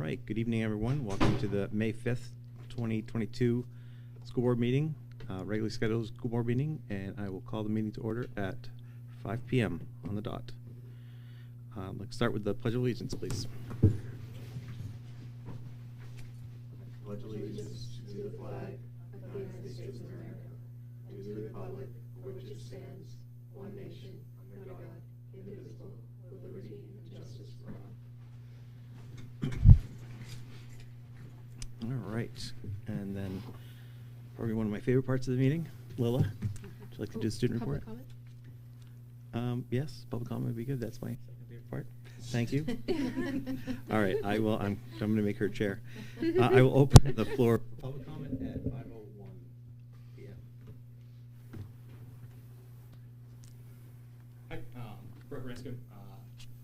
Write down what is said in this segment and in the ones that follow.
right, good evening, everyone. Welcome to the May 5th, 2022 school board meeting, regularly scheduled school board meeting, and I will call the meeting to order at 5 p.m. on the dot. Let's start with the Pledge of Allegiance, please. Pledge allegiance to the flag of the United States of America and to the republic for which it stands, one nation, under God, indivisible, with liberty and justice for all. All right, and then probably one of my favorite parts of the meeting, Lila, would you like to do the student report? Comment? Yes, public comment would be good. That's my second favorite part. Thank you. All right, I will. I'm going to make her chair. I will open the floor for public comment at 5:01 p.m. Hi, Brett Ranscombe,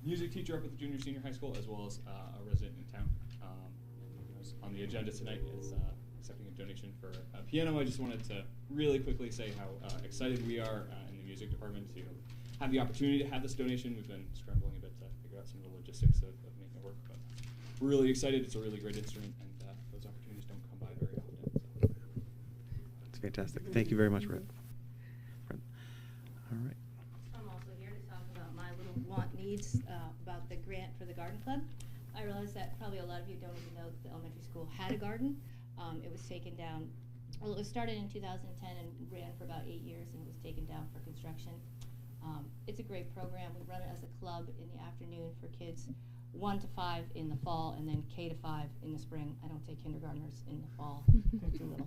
music teacher up at the junior senior high school, as well as a resident in town. On the agenda tonight is accepting a donation for a piano. I just wanted to really quickly say how excited we are in the music department to have the opportunity to have this donation. We've been scrambling a bit to figure out some of the logistics of making it work, but we're really excited. It's a really great instrument, and those opportunities don't come by very often. So. That's fantastic. Thank you very much, Brett. All right. I'm also here to talk about my little want needs about the grant for the garden club. I realize that probably a lot of you don't even know that the elementary school had a garden. It was taken down, well, it was started in 2010 and ran for about 8 years, and it was taken down for construction. It's a great program. We run it as a club in the afternoon for kids 1 to 5 in the fall, and then K to 5 in the spring. I don't take kindergartners in the fall; they're too little.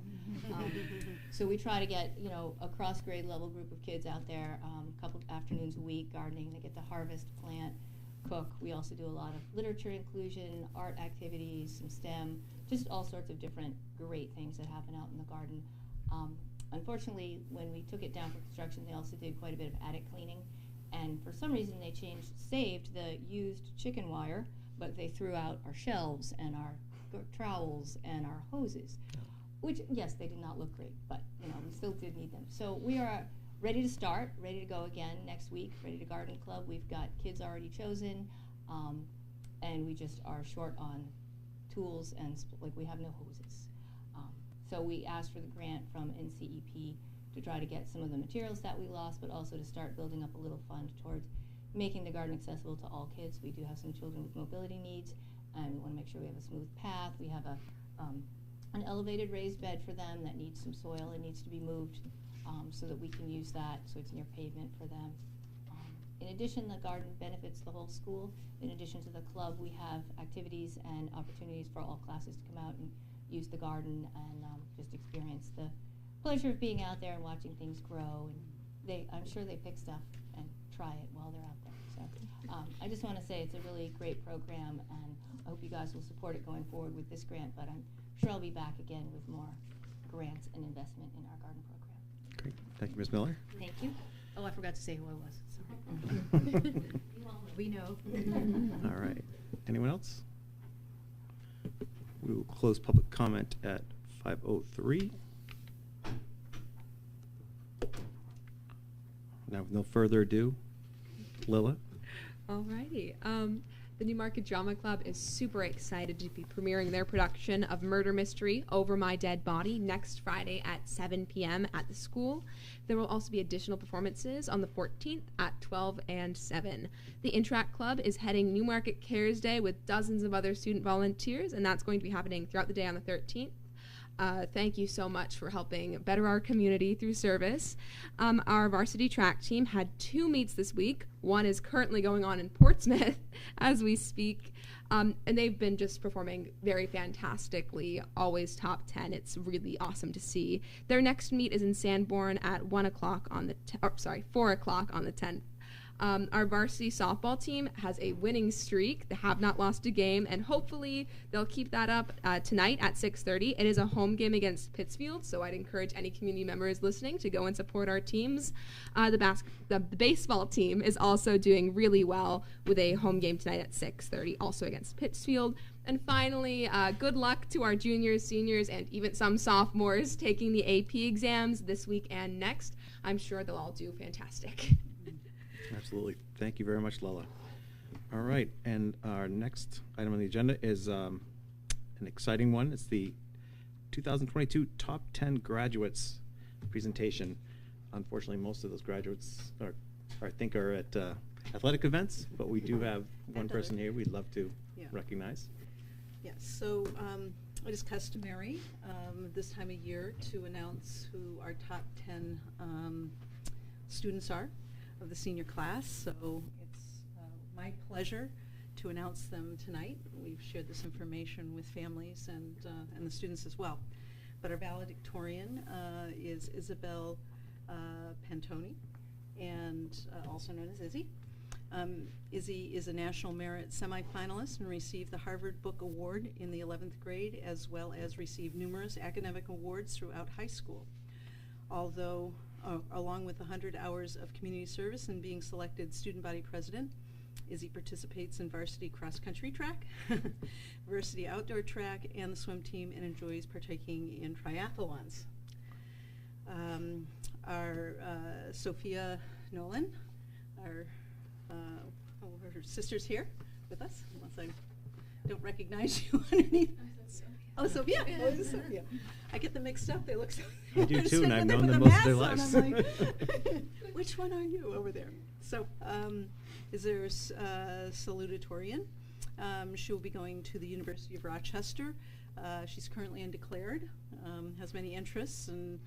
So we try to get across grade level group of kids out there, a couple afternoons a week gardening. They get to harvest, plant, cook. We also do a lot of literature inclusion, art activities, some STEM, just all sorts of different great things that happen out in the garden. Unfortunately, when we took it down for construction, they also did quite a bit of attic cleaning, and for some reason they saved the used chicken wire, but they threw out our shelves and our trowels and our hoses, which, yes, they did not look great, but we still did need them. So we are ready to start, ready to go again next week, ready to garden club. We've got kids already chosen, and we just are short on tools, and we have no hoses. So we asked for the grant from NCEP to try to get some of the materials that we lost, but also to start building up a little fund towards making the garden accessible to all kids. We do have some children with mobility needs, and we want to make sure we have a smooth path. We have an elevated raised bed for them that needs some soil and needs to be moved, so that we can use that so it's near pavement for them. In addition, the garden benefits the whole school. In addition to the club, we have activities and opportunities for all classes to come out and use the garden and just experience the pleasure of being out there and watching things grow. And I'm sure they pick stuff and try it while they're out there. So I just want to say it's a really great program, and I hope you guys will support it going forward with this grant, but I'm sure I'll be back again with more grants and investment in our garden program. Great. Thank you, Ms. Miller. Thank you. Oh, I forgot to say who I was. Sorry. We know. All right. Anyone else? We will close public comment at 5:03. Now, with no further ado, Lila. Alrighty. The Newmarket Drama Club is super excited to be premiering their production of Murder Mystery, Over My Dead Body, next Friday at 7 p.m. at the school. There will also be additional performances on the 14th at 12 and 7. The Interact Club is heading Newmarket Cares Day with dozens of other student volunteers, and that's going to be happening throughout the day on the 13th. Thank you so much for helping better our community through service. Our varsity track team had 2 meets this week. One is currently going on in Portsmouth as we speak, and they've been just performing very fantastically, always top 10. It's really awesome to see. Their next meet is in Sanborn at 4 o'clock on the 10th. Our varsity softball team has a winning streak. They have not lost a game, and hopefully they'll keep that up tonight at 6:30. It is a home game against Pittsfield, so I'd encourage any community members listening to go and support our teams. The baseball team is also doing really well with a home game tonight at 6:30, also against Pittsfield. And finally, good luck to our juniors, seniors, and even some sophomores taking the AP exams this week and next. I'm sure they'll all do fantastic. Absolutely. Thank you very much, Lola. All right, and our next item on the agenda is an exciting one. It's the 2022 Top 10 Graduates presentation. Unfortunately, most of those graduates I think are at athletic events, but we do have one person here we'd love to recognize. Yes, so it is customary this time of year to announce who our top 10 students are of the senior class. So it's my pleasure to announce them tonight. We've shared this information with families and the students as well. But our valedictorian is Isabel Pantoni, and also known as Izzy. Izzy is a National Merit semifinalist and received the Harvard Book Award in the 11th grade, as well as received numerous academic awards throughout high school. Although, along with 100 hours of community service and being selected student body president, Izzy participates in varsity cross-country track, varsity outdoor track, and the swim team, and enjoys partaking in triathlons. Our Sophia Nolan, her sister's here with us, unless I don't recognize you underneath. Oh, Sophia. Oh, it is Sophia. I get them mixed up. They look so. I do too, and I've known them most of their lives. I'm like, which one are you over there? So, is there a salutatorian? She will be going to the University of Rochester. She's currently undeclared, has many interests, and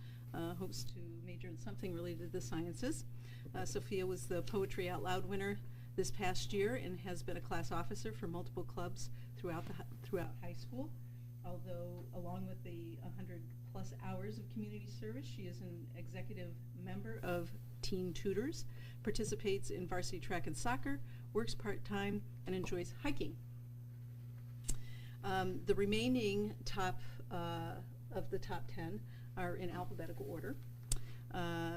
hopes to major in something related to the sciences. Sophia was the Poetry Out Loud winner this past year and has been a class officer for multiple clubs throughout high school. Although, along with the 100+ hours of community service, she is an executive member of Teen Tutors, participates in varsity track and soccer, works part-time, and enjoys hiking. The remaining of the top 10 are in alphabetical order.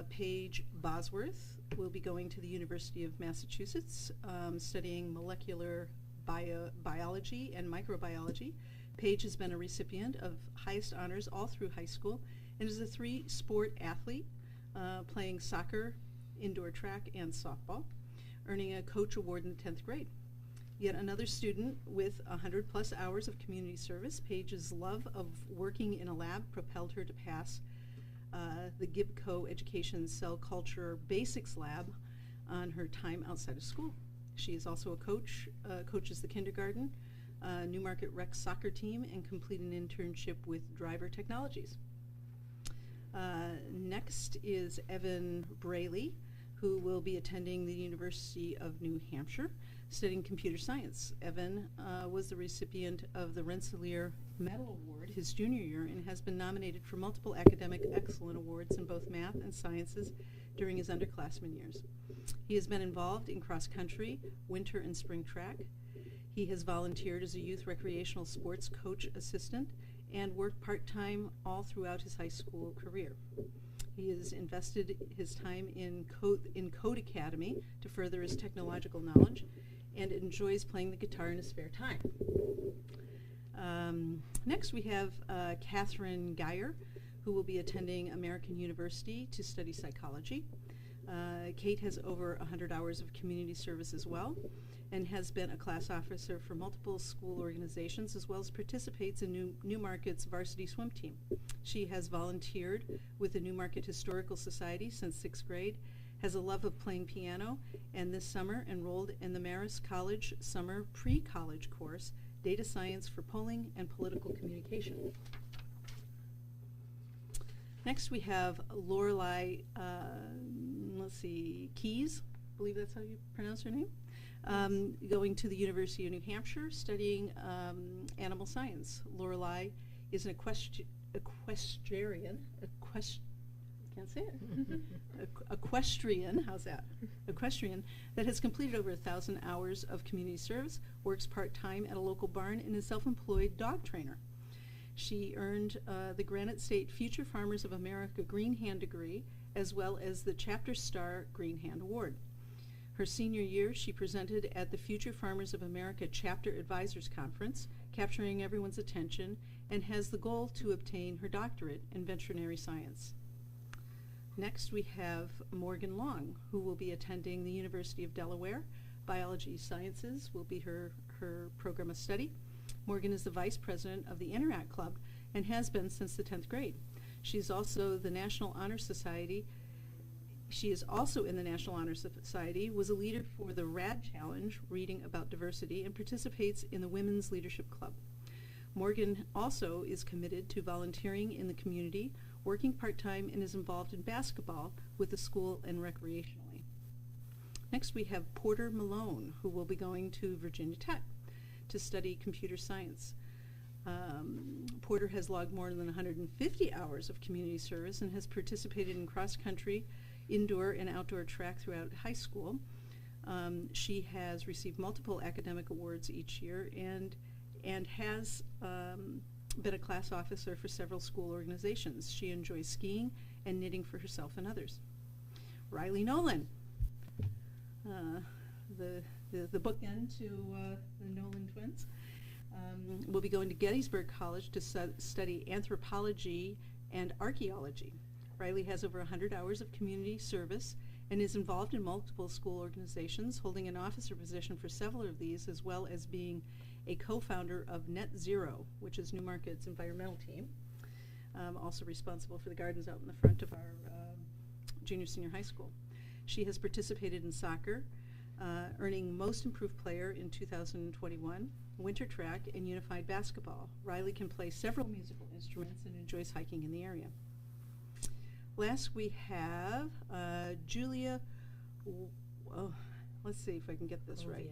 Paige Bosworth will be going to the University of Massachusetts, studying molecular biology and microbiology. Paige has been a recipient of highest honors all through high school and is a 3-sport athlete, playing soccer, indoor track, and softball, earning a coach award in the 10th grade. Yet another student with 100+ hours of community service. Paige's love of working in a lab propelled her to pass the Gibco Education Cell Culture Basics Lab on her time outside of school. She is also a coach, coaches the kindergarten, Newmarket Rec soccer team, and complete an internship with Driver Technologies. Next is Evan Braley, who will be attending the University of New Hampshire, studying computer science. Evan was the recipient of the Rensselaer Medal Award his junior year and has been nominated for multiple academic excellence awards in both math and sciences during his underclassmen years. He has been involved in cross-country, winter and spring track. He has volunteered as a youth recreational sports coach assistant and worked part-time all throughout his high school career. He has invested his time in Code Academy to further his technological knowledge and enjoys playing the guitar in his spare time. Next we have Catherine Geyer, who will be attending American University to study psychology. Kate has over 100 hours of community service as well, and has been a class officer for multiple school organizations, as well as participates in Newmarket's varsity swim team. She has volunteered with the Newmarket Historical Society since 6th grade, has a love of playing piano, and this summer enrolled in the Marist College Summer Pre-College course, Data Science for Polling and Political Communication. Next we have Lorelei, Keys, I believe that's how you pronounce her name, going to the University of New Hampshire, studying animal science. Lorelei is an equestrian, can't say it, equestrian, how's that? Equestrian that has completed over 1,000 hours of community service, works part-time at a local barn, and is self-employed dog trainer. She earned the Granite State Future Farmers of America Green Hand degree, as well as the Chapter Star Green Hand Award. Her senior year, she presented at the Future Farmers of America Chapter Advisors Conference, capturing everyone's attention, and has the goal to obtain her doctorate in veterinary science. Next, we have Morgan Long, who will be attending the University of Delaware. Biology Sciences will be her program of study. Morgan is the vice president of the Interact Club and has been since the 10th grade. She's also the National Honor Society. She is also in the National Honor Society, was a leader for the RAD Challenge, Reading About Diversity, and participates in the Women's Leadership Club. Morgan also is committed to volunteering in the community, working part-time, and is involved in basketball with the school and recreationally. Next we have Porter Malone, who will be going to Virginia Tech to study computer science. Porter has logged more than 150 hours of community service and has participated in cross-country, indoor and outdoor track throughout high school. She has received multiple academic awards each year and has been a class officer for several school organizations. She enjoys skiing and knitting for herself and others. Riley Nolan, the bookend to the Nolan twins, will be going to Gettysburg College to study anthropology and archaeology. Riley has over 100 hours of community service and is involved in multiple school organizations, holding an officer position for several of these, as well as being a co-founder of Net Zero, which is Newmarket's environmental team, also responsible for the gardens out in the front of our junior senior high school. She has participated in soccer, earning Most Improved Player in 2021, winter track, and unified basketball. Riley can play several musical instruments and enjoys hiking in the area. Last we have Julia, let's see if I can get this right.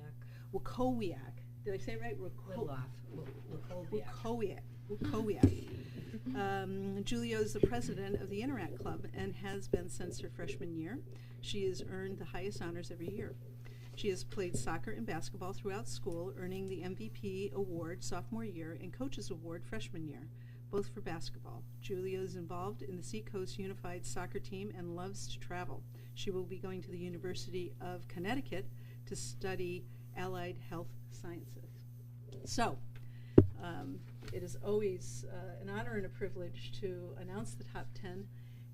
Wakowiak. Did I say it right? Wakowiak. Julia is the president of the Interact Club and has been since her freshman year. She has earned the highest honors every year. She has played soccer and basketball throughout school, earning the MVP award sophomore year and Coaches Award freshman year, both for basketball. Julia is involved in the Seacoast Unified Soccer Team and loves to travel. She will be going to the University of Connecticut to study allied health sciences. So, it is always an honor and a privilege to announce the top 10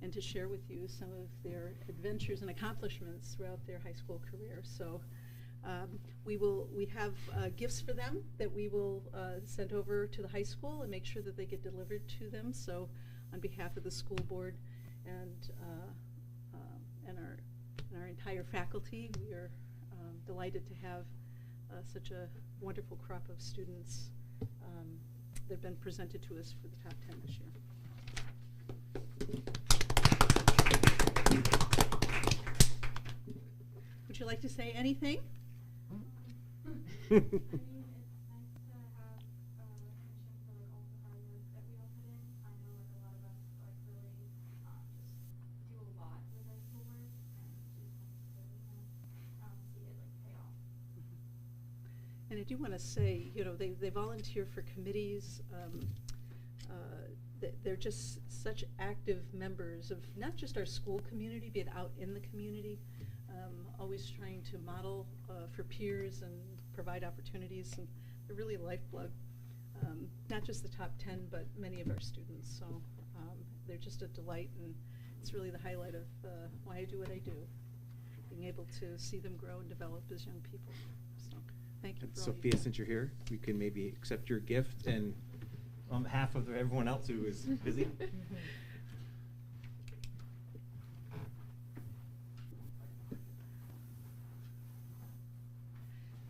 and to share with you some of their adventures and accomplishments throughout their high school career. So we have gifts for them that we will send over to the high school and make sure that they get delivered to them. So on behalf of the school board and our entire faculty, we are delighted to have such a wonderful crop of students that have been presented to us for the top 10 this year. Would you like to say anything? I mean, it's nice to have recognition for like all the hard work that we all put in. I know like a lot of us like really just do a lot with our schoolwork, and it's just nice to see it like pay off. And I do want to say, you know, they volunteer for committees. They're just such active members of not just our school community, but out in the community, always trying to model for peers and provide opportunities. And they're really a lifeblood, not just the top 10, but many of our students. So they're just a delight, and it's really the highlight of why I do what I do, being able to see them grow and develop as young people. So thank you. And for all you Sophia, do. since you're here, you can maybe accept your gift and on behalf of everyone else who is busy.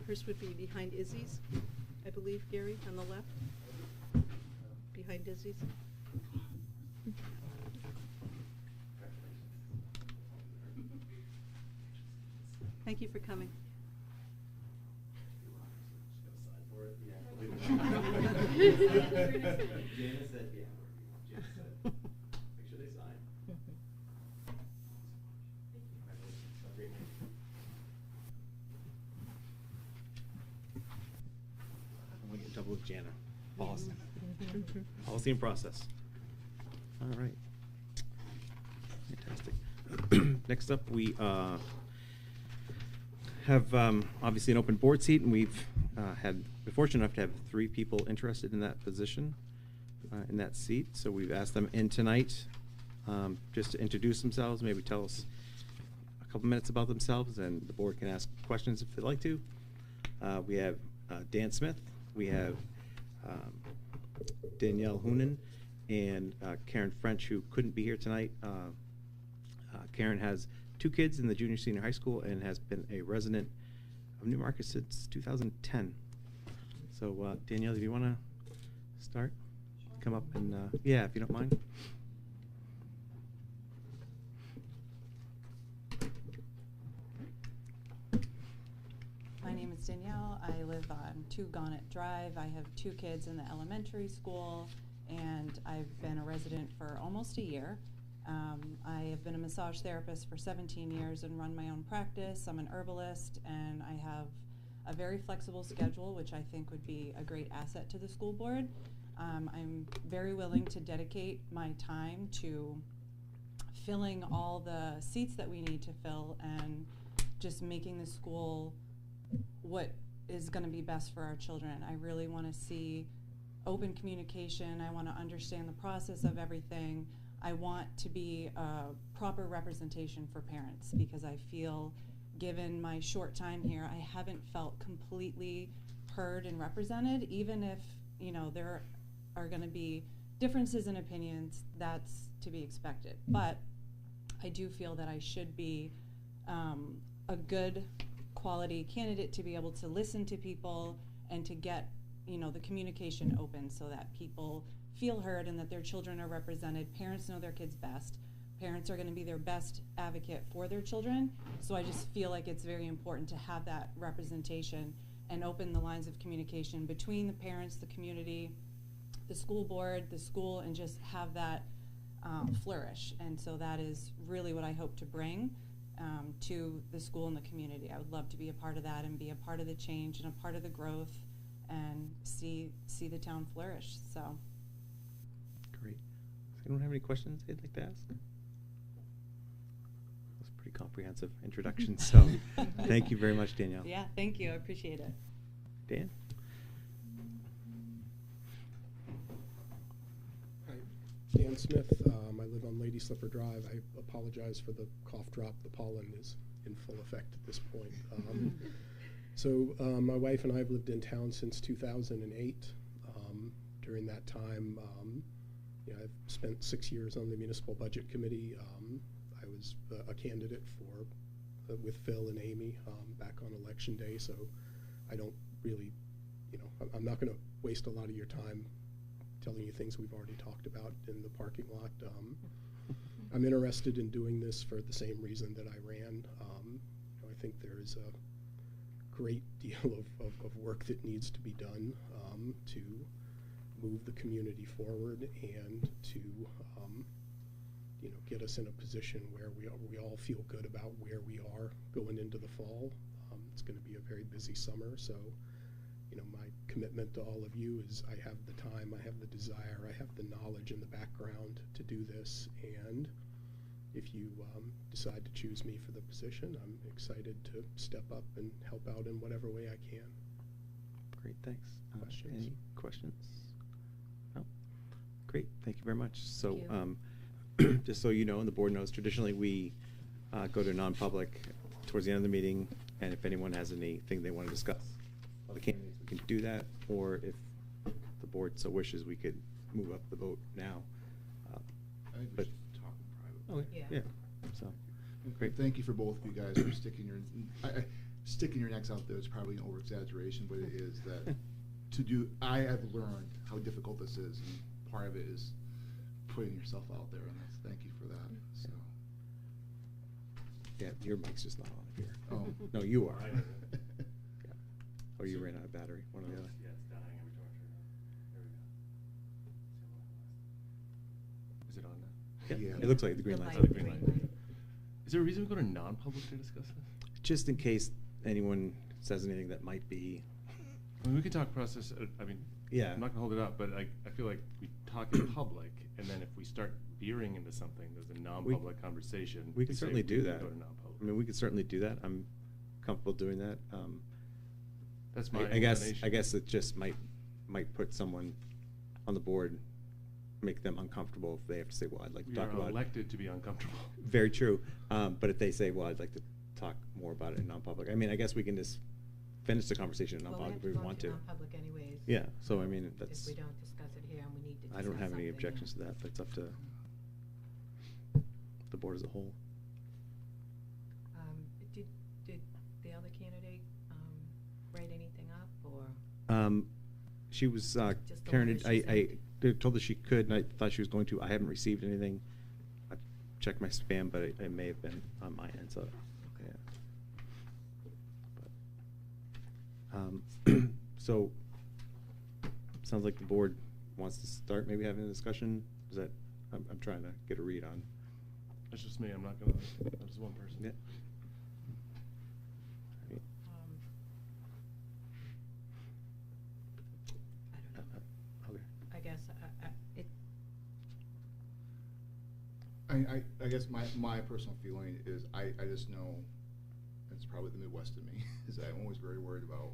First would be behind Izzy's, I believe, Gary, on the left. Behind Izzy's. Thank you for coming. We get double with Jana. Policy. Policy and process. All right. Fantastic. Next up, we have obviously an open board seat, and we've been fortunate enough to have 3 people interested in that position, in that seat. So we've asked them in tonight just to introduce themselves, maybe tell us a couple minutes about themselves, and the board can ask questions if they'd like to. We have Dan Smith, we have Danielle Hoonan and Karen French, who couldn't be here tonight. Karen has 2 kids in the junior senior high school and has been a resident of Newmarket since 2010. So Danielle, do you want to start? Come up and, yeah, if you don't mind. My name is Danielle. I live on 2 Gonnet Drive. I have 2 kids in the elementary school, and I've been a resident for almost a year. I have been a massage therapist for 17 years and run my own practice. I'm an herbalist, and I have a very flexible schedule, which I think would be a great asset to the school board. I'm very willing to dedicate my time to filling all the seats that we need to fill and just making the school what is going to be best for our children. I really want to see open communication. I want to understand the process of everything. I want to be a proper representation for parents, because I feel, given my short time here, I haven't felt completely heard and represented. Even if, you know, there are going to be differences in opinions, that's to be expected. But I do feel that I should be a good quality candidate to be able to listen to people and to get, you know, the communication open so that people feel heard and that their children are represented. Parents know their kids best. Parents are going to be their best advocate for their children. So I just feel like it's very important to have that representation and open the lines of communication between the parents, the community, the school board, the school, and just have that flourish. And so that is really what I hope to bring to the school and the community. I would love to be a part of that and be a part of the change and a part of the growth and see the town flourish. So. Great. Does anyone have any questions they'd like to ask? That's a pretty comprehensive introduction, so thank you very much, Danielle. Yeah, thank you. I appreciate it. Dan? Hi, Dan Smith. I live on Lady Slipper Drive. I apologize for the cough drop. The pollen is in full effect at this point. So my wife and I have lived in town since 2008. During that time, you know, I've spent 6 years on the Municipal Budget Committee. I was a candidate for with Phil and Amy back on Election Day, so I don't really, you know, I'm not going to waste a lot of your time telling you things we've already talked about in the parking lot. I'm interested in doing this for the same reason that I ran. You know, I think there is a great deal of work that needs to be done to move the community forward and to you know, get us in a position where we all feel good about where we are going into the fall. It's going to be a very busy summer, so you know, my commitment to all of you is I have the time, I have the desire, I have the knowledge and the background to do this, and if you decide to choose me for the position, I'm excited to step up and help out in whatever way I can. Great, thanks. Questions? Any questions? No? Great, thank you very much. So, just so you know, and the board knows, traditionally we go to non-public towards the end of the meeting, and if anyone has anything they want to discuss with the candidates, we can do that, or if the board so wishes, we could move up the vote now. I think we but should talk in private. Oh, yeah. So, great. Thank you for both of you guys for sticking your necks out there. It's probably an over-exaggeration, but it is that I have learned how difficult this is, and part of it is putting yourself out there, and thank you for that. So. Yeah, your mic's just not on here. Oh. No, you are. Yeah. Oh, you ran out of battery, one or the other. Yeah, it's dying every time I turn it on. There we go. Is it on now? Yeah. It looks like the green light's Oh, on. the green light. Is there a reason we go to non-public to discuss this? Just in case anyone says anything that might be. I mean, we could talk process. I mean, Yeah. I'm not gonna hold it up, but I feel like we talk in public, and then if we start veering into something, there's a non-public conversation. We can say certainly do can that. Go to non-public. I mean, we could certainly do that. I'm comfortable doing that. That's my I guess inclination. it just might put someone on the board, make them uncomfortable if they have to say, well, I'd like to We talk are about it. elected to be uncomfortable. Very true. But if they say, well, I'd like to talk more about it in non-public, I mean, I guess we can just finish the conversation in Well, non-public if we we have to go want into to. non-public anyways. Yeah, so I mean, that's. If we don't discuss it here and we need to discuss I don't have any something, objections to yeah. that, but it's up to the board as a whole. Did the other candidate write anything up, or? She was, Just the Karen, one that I she told her she could, and I thought she was going to. I haven't received anything. I checked my spam, but it may have been on my end, so, yeah. But, so, sounds like the board wants to start maybe having a discussion. Is that, I'm trying to get a read on. That's just me, I'm not gonna, I'm just one person. Yeah. I don't know. Okay. I guess it. I guess my personal feeling is I just know, it's probably the Midwest in me, is that I'm always very worried about,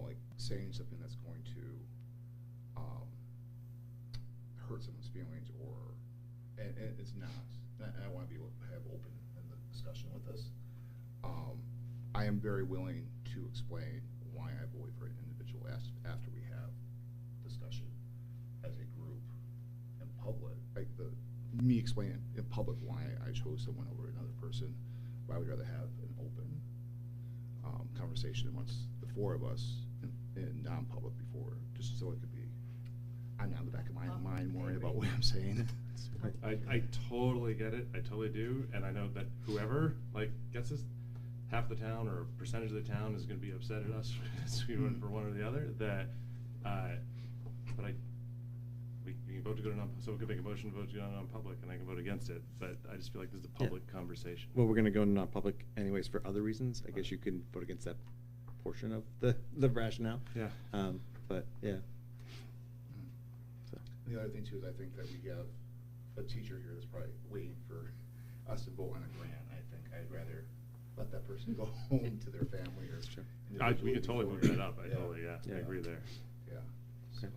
like saying something that's going to hurt someone's feelings, and it's not. And I want to be able to have open discussion with this. I am very willing to explain why I voted for an individual after we have discussion as a group in public, like me explaining in public why I chose someone over another person, why I would rather have an open conversation amongst the four of us in non-public before, just so it could be, I'm not in the back of my mind worrying about what I'm saying. I totally get it, I totally do, and I know that whoever, like, gets us, half the town or a percentage of the town is gonna be upset at us if we went for one or the other, that, but we can vote to go to so we could make a motion to vote to go to non-public, and I can vote against it, but I just feel like this is a public conversation. Well, we're gonna go into non-public anyways for other reasons. I guess you can vote against that portion of the rationale. Yeah. But, yeah. So. The other thing too is I think that we have a teacher here that's probably waiting for us to vote on a grant. I think I'd rather let that person go home to their family or. We can totally move that up. I totally, I agree there. Yeah. Okay.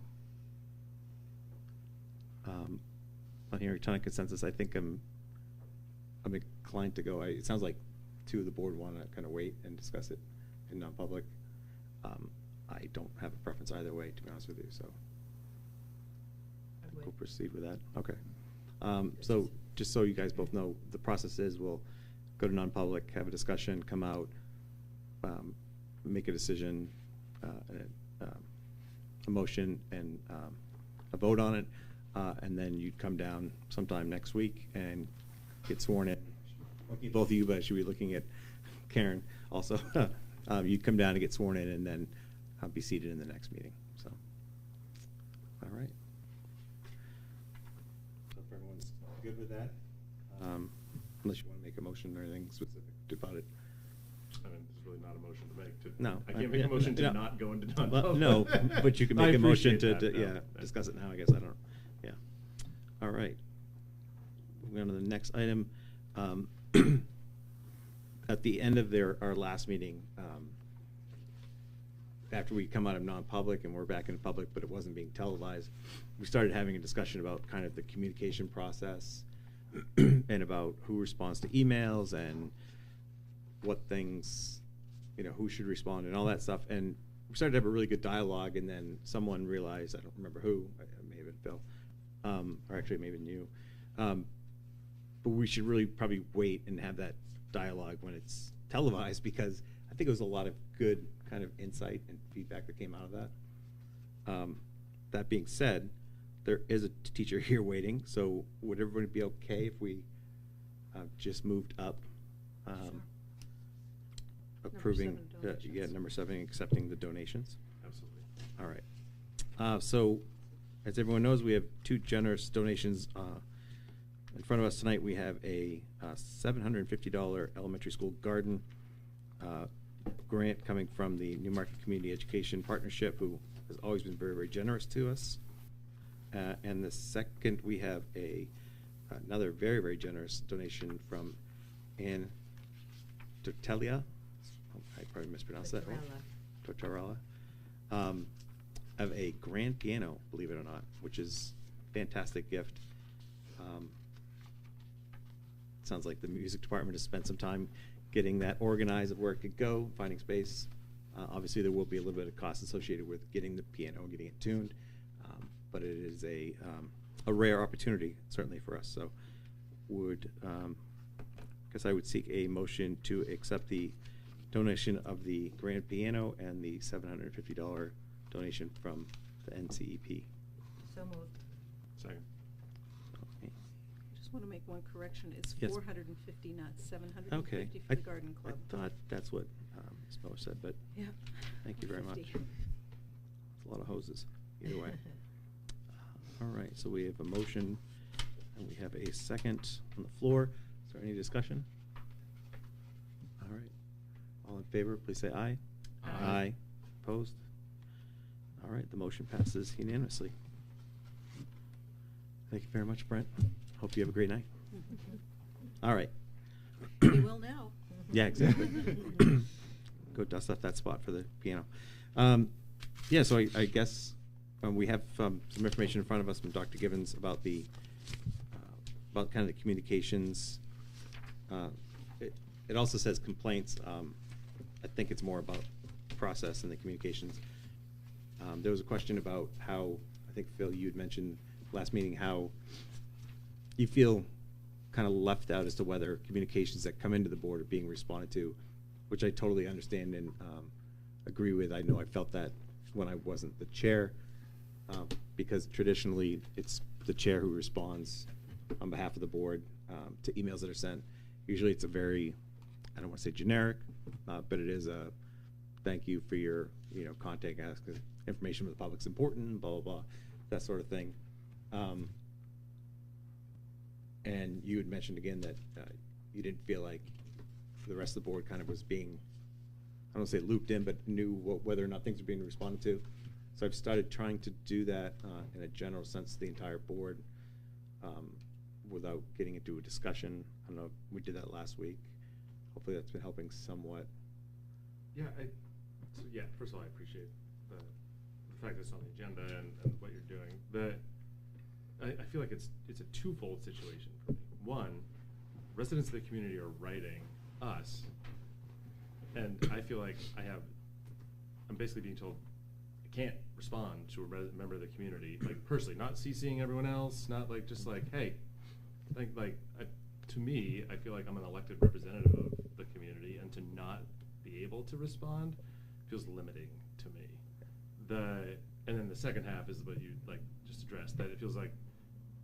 On hearing a ton of consensus, I think I'm inclined to go. It sounds like two of the board want to kind of wait and discuss it in non-public. I don't have a preference either way, to be honest with you, so we'll proceed with that. Okay. So just so you guys both know, the process is we'll go to non-public, have a discussion, come out, make a decision, a motion, and a vote on it, and then you'd come down sometime next week and get sworn in. Both of you, but I should be looking at Karen also. You'd come down and get sworn in, and then be seated in the next meeting. So, all right. So if everyone's good with that, unless you want to make a motion or anything specific about it. I mean, there's really not a motion to make. No, I can't make a motion to not go into non-public. Well, no, but you can make I a motion appreciate to that, discuss it now, I guess. I don't, yeah. All right. Moving on to the next item. At the end of our last meeting, after we come out of non-public and we're back in public, but it wasn't being televised, we started having a discussion about kind of the communication process and about who responds to emails and what things, who should respond and all that stuff. And we started to have a really good dialogue, and then someone realized, I don't remember who, it may have been Phil, or actually it may have been you, but we should really probably wait and have that dialogue when it's televised, because I think it was a lot of good kind of insight and feedback that came out of that. That being said, there is a teacher here waiting, so would everybody be okay if we just moved up, approving, number 7, accepting the donations? Absolutely. All right. So, as everyone knows, we have 2 generous donations in front of us tonight. We have a $750 elementary school garden grant coming from the Newmarket Community Education Partnership, who has always been very, very generous to us. And the second, we have another very, very generous donation from Ann Tortella. I probably mispronounced that. Tortorella. Of a grand piano, believe it or not, which is a fantastic gift. Sounds like the music department has spent some time getting that organized of where it could go, finding space. Obviously, there will be a little bit of cost associated with getting the piano and getting it tuned, but it is a rare opportunity, certainly for us. So guess I would seek a motion to accept the donation of the grand piano and the $750 donation from the NCEP. So moved. Second. Okay. I just want to make one correction. It's Yes. 450, not 750 Okay. for the garden club. I thought that's what Ms. Miller said, but Yeah. thank you very much. 450. It's a lot of hoses, either way. All right, so we have a motion, and we have a second on the floor. Is there any discussion? All right. All in favor, please say aye. Aye. Opposed? All right, the motion passes unanimously. Thank you very much, Brent. Hope you have a great night. All right. We will now. Yeah, exactly. Go dust off that spot for the piano. Yeah, so I guess we have some information in front of us from Dr. Givens about the about kind of the communications. It also says complaints. I think it's more about process and the communications. There was a question about how, I think, Phil, you had mentioned last meeting, how you feel kind of left out as to whether communications that come into the board are being responded to, which I totally understand and agree with. I know I felt that when I wasn't the chair, because traditionally it's the chair who responds on behalf of the board to emails that are sent. Usually it's a very, I don't want to say generic, but it is a thank you for your contact us. Information with the public's important, blah, blah, blah, that sort of thing. And you had mentioned again that you didn't feel like the rest of the board kind of was being, I don't want to say looped in, but knew whether or not things were being responded to. So I've started trying to do that in a general sense to the entire board without getting into a discussion. I don't know, we did that last week. Hopefully that's been helping somewhat. Yeah, first of all, I appreciate the fact that it's on the agenda and what you're doing. I feel like it's a twofold situation for me. One, residents of the community are writing us, and I feel like I'm basically being told I can't respond to a member of the community, like personally, not CCing everyone else, not like just like, hey, to me, I feel like I'm an elected representative of the community, and to not be able to respond feels limiting to me. And then the second half is what you just addressed, that it feels like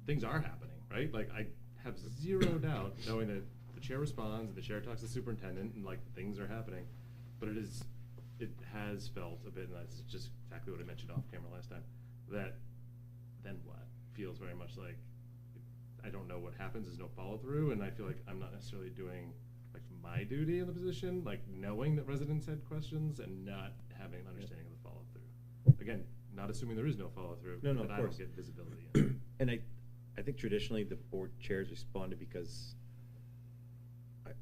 things are happening, right? Like I have zero doubt knowing that the chair responds and the chair talks to the superintendent and things are happening, but it has felt a bit, and that's just exactly what I mentioned off camera last time, that then what feels very much like I don't know what happens, there's no follow through, and I feel like I'm not necessarily doing my duty in the position, knowing that residents had questions and not having an understanding of the follow through. Again, not assuming there is no follow through, No, that of I course. don't get visibility in. And I think traditionally the board chairs responded because I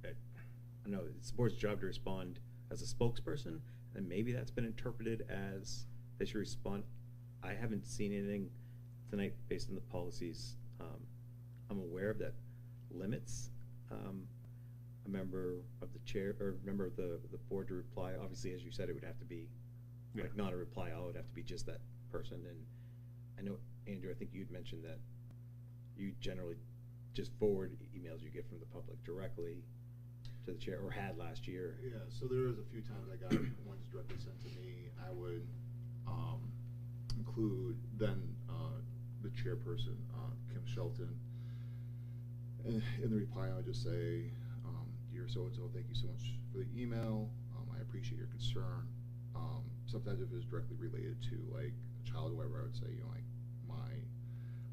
know it's the board's job to respond as a spokesperson, and maybe that's been interpreted as they should respond. I haven't seen anything tonight based on the policies I'm aware of that limits a member of the chair or member of the board to reply. Obviously, as you said, it would have to be not a reply all, it would have to be just that person. And I know, Andrew, I think you'd mentioned that you generally just forward emails you get from the public directly to the chair, or had last year. Yeah, so there was a few times I got ones directly sent to me. I would include then the chairperson, Kim Shelton. And in the reply, I would just say, dear so-and-so, thank you so much for the email. I appreciate your concern. Sometimes if it's directly related to a child or whatever, I would say,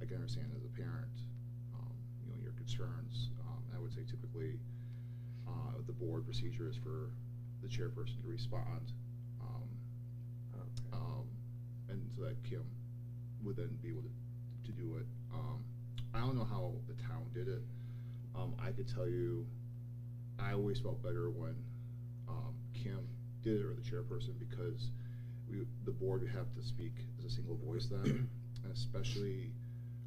I can understand as a parent, your concerns. I would say typically the board procedure is for the chairperson to respond. And so that Kim would then be able to do it. I don't know how the town did it. I could tell you, I always felt better when Kim did it, or the chairperson, because the board would have to speak as a single voice then, and especially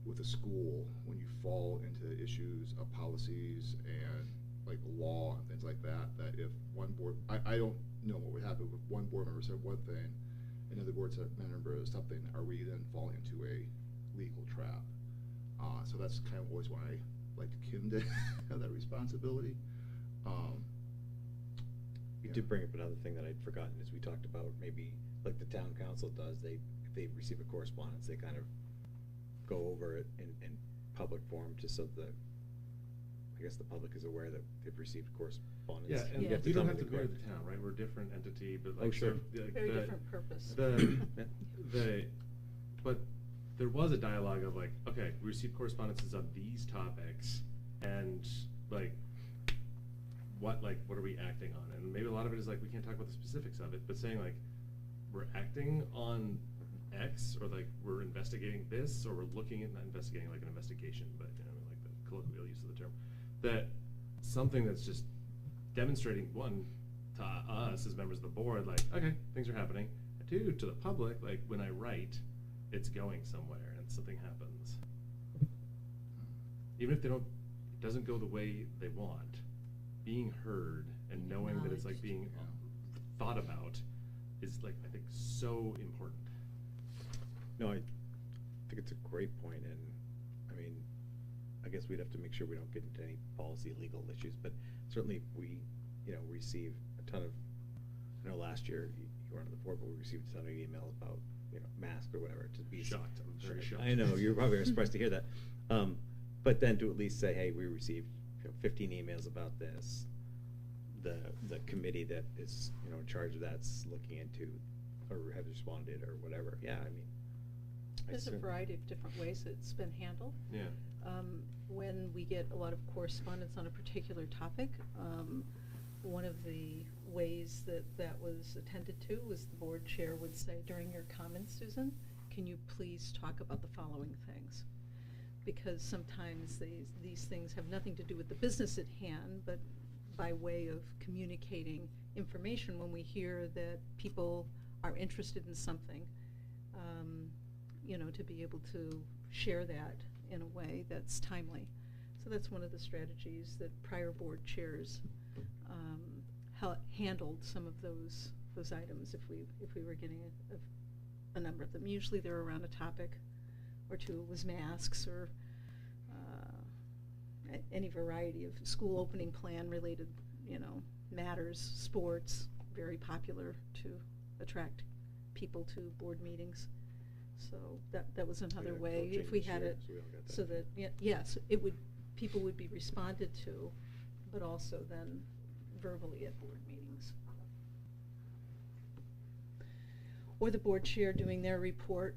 with a school, when you fall into issues of policies and law and things like that, that if one board, I don't know what would happen if one board member said one thing, another board member said something. Are we then falling into a legal trap? So that's kind of always why I like to Kim to have that responsibility. You did bring up another thing that I'd forgotten, is we talked about maybe like the town council does. If they receive a correspondence, they kind of go over it in public forum, just so I guess the public is aware that they've received correspondence. Yeah, and Yeah. we don't have tell to them go to correct. the town, right? We're a different entity, but like, Oh, sure. Very different purpose. But there was a dialogue of like, okay, we received correspondences on these topics, and like, what are we acting on? And maybe a lot of it is like, we can't talk about the specifics of it, but saying like, we're acting on X, or like, we're investigating this, or we're looking at, not investigating like an investigation, but like the colloquial use of the term, that something that's just demonstrating, one, to us as members of the board, like, okay, things are happening, and two, to the public, like, when I write, it's going somewhere and something happens. Even if it doesn't go the way they want, being heard and knowing that it's like being thought about is like, I think, so important. No, I think it's a great point, and I mean, I guess we'd have to make sure we don't get into any policy legal issues, but certainly if we, receive a ton of, I know last year you weren't on the board, but we received a ton of emails about, masks or whatever, to be Shocked. I'm very shocked. I know, you're probably surprised to hear that. But then to at least say, hey, we received 15 emails about this. The committee that is in charge of that's looking into or has responded or whatever. Yeah, I mean, There's a variety of different ways it's been handled. Yeah. When we get a lot of correspondence on a particular topic, one of the ways that was attended to was the board chair would say, during your comments, Susan, can you please talk about the following things? Because sometimes these things have nothing to do with the business at hand, but by way of communicating information when we hear that people are interested in something, to be able to share that in a way that's timely. So that's one of the strategies that prior board chairs handled some of those items if we were getting a number of them. Usually they're around a topic or two. It was masks or any variety of school opening plan related, matters, sports, very popular to attract people to board meetings. So that was another way, if we had it, so that, yes, people would be responded to, but also then verbally at board meetings. Or the board chair doing their report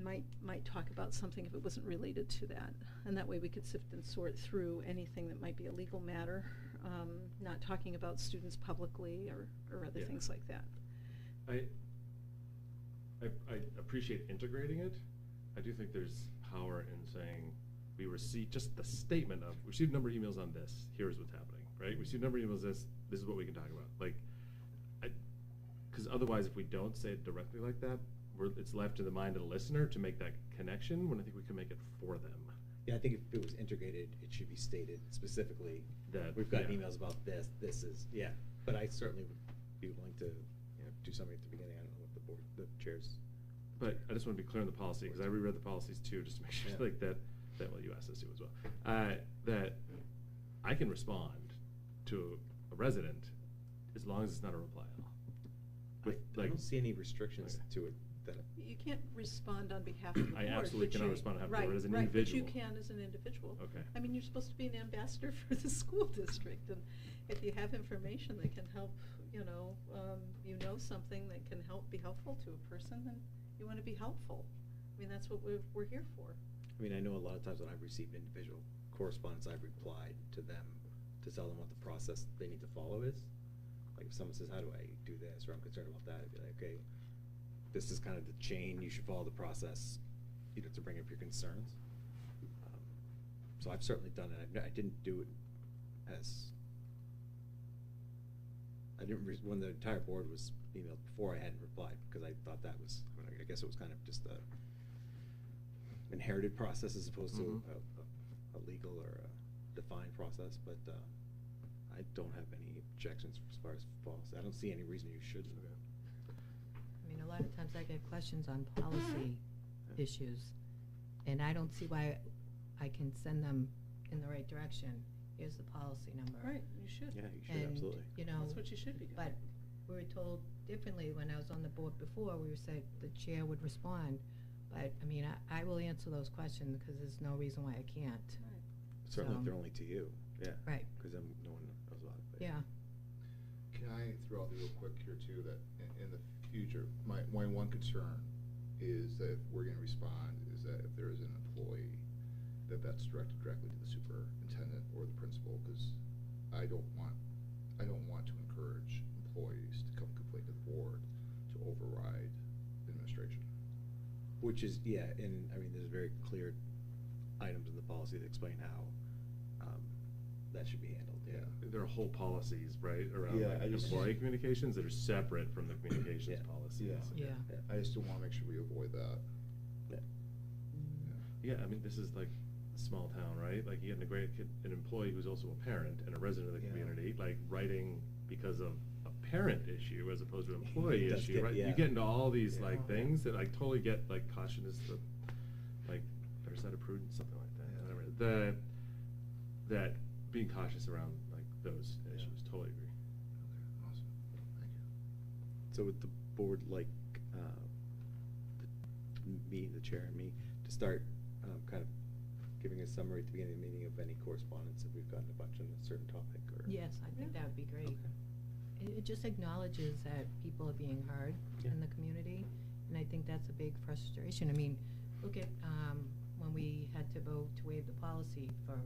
might talk about something if it wasn't related to that. And that way we could sift and sort through anything that might be a legal matter, not talking about students publicly or other things like that. I appreciate integrating it. I do think there's power in saying we received just the statement of, we received a number of emails on this, here's what's happening, right? We received a number of emails on this is what we can talk about. Like, because otherwise if we don't say it directly like that, it's left to the mind of the listener to make that connection when I think we can make it for them. Yeah, I think if it was integrated, it should be stated specifically That we've got emails about this is, but I certainly would be willing to, do something at the beginning. I don't know what the chairs. But I just want to be clear on the policy, because I reread the policies too, just to make sure like that well, you asked us to as well, that I can respond to a resident as long as it's not a reply all. I don't see any restrictions to it. You can't respond on behalf of the board. I absolutely cannot respond on behalf of the board as an Right, but you individual. can as an individual. Okay. I mean, you're supposed to be an ambassador for the school district, and if you have information that can help, something that can be helpful to a person, then you want to be helpful. I mean, that's what we're here for. I mean, I know a lot of times when I've received individual correspondence, I've replied to them to tell them what the process they need to follow is. Like if someone says, how do I do this, or I'm concerned about that, I'd be like, okay, this is kind of the chain, you should follow the process, to bring up your concerns. So I've certainly done it. I didn't do it when the entire board was emailed before, I hadn't replied because I thought that was, I guess it was kind of just a inherited process as opposed to a legal or a defined process, but I don't have any objections as far as policy. I don't see any reason you shouldn't. I mean, a lot of times I get questions on policy issues, and I don't see why I can send them in the right direction. Here's the policy number. Right, you should. Yeah, you should, And, absolutely. you know, That's what you should be doing. but we were told differently when I was on the board before. We were said the chair would respond. But, I mean, I will answer those questions because there's no reason why I can't. Right. Certainly, if So- they're only to you. Yeah. Right. Because then no one knows about it. but Yeah. Can I throw out there real quick here too, that in the future, my one concern is that if we're gonna respond, is that if there is an employee, that's directed directly to the superintendent or the principal, because I don't want to encourage employees to come complain to the board to override administration. Which is, yeah, and I mean, there's very clear items in the policy that explain how that should be handled. Yeah. There are whole policies, right, around Yeah, like I just- employee communications that are separate from the communications Yeah. policies. Yeah. Yeah. I just don't wanna make sure we avoid that. Yeah. Yeah, I mean, this is like a small town, right? Like, you get an employee who's also a parent and a resident of the Yeah. community, like, writing because of a parent issue as opposed to an employee It does issue, get- right? yeah. You get into all these, Yeah. like, things that I totally get, like, caution is the, like, better side of prudence, something like that, Yeah. whatever. That being cautious around, like, those Yeah. issues, totally agree. Okay, awesome, thank you. So would the board like the chair and me, to start kind of giving a summary at the beginning of the meeting of any correspondence if we've gotten a bunch on a certain topic? Or Yes, I think that would be great. Okay. It just acknowledges that people are being heard Yeah. in the community, and I think that's a big frustration. I mean, look at when we had to vote to waive the policy for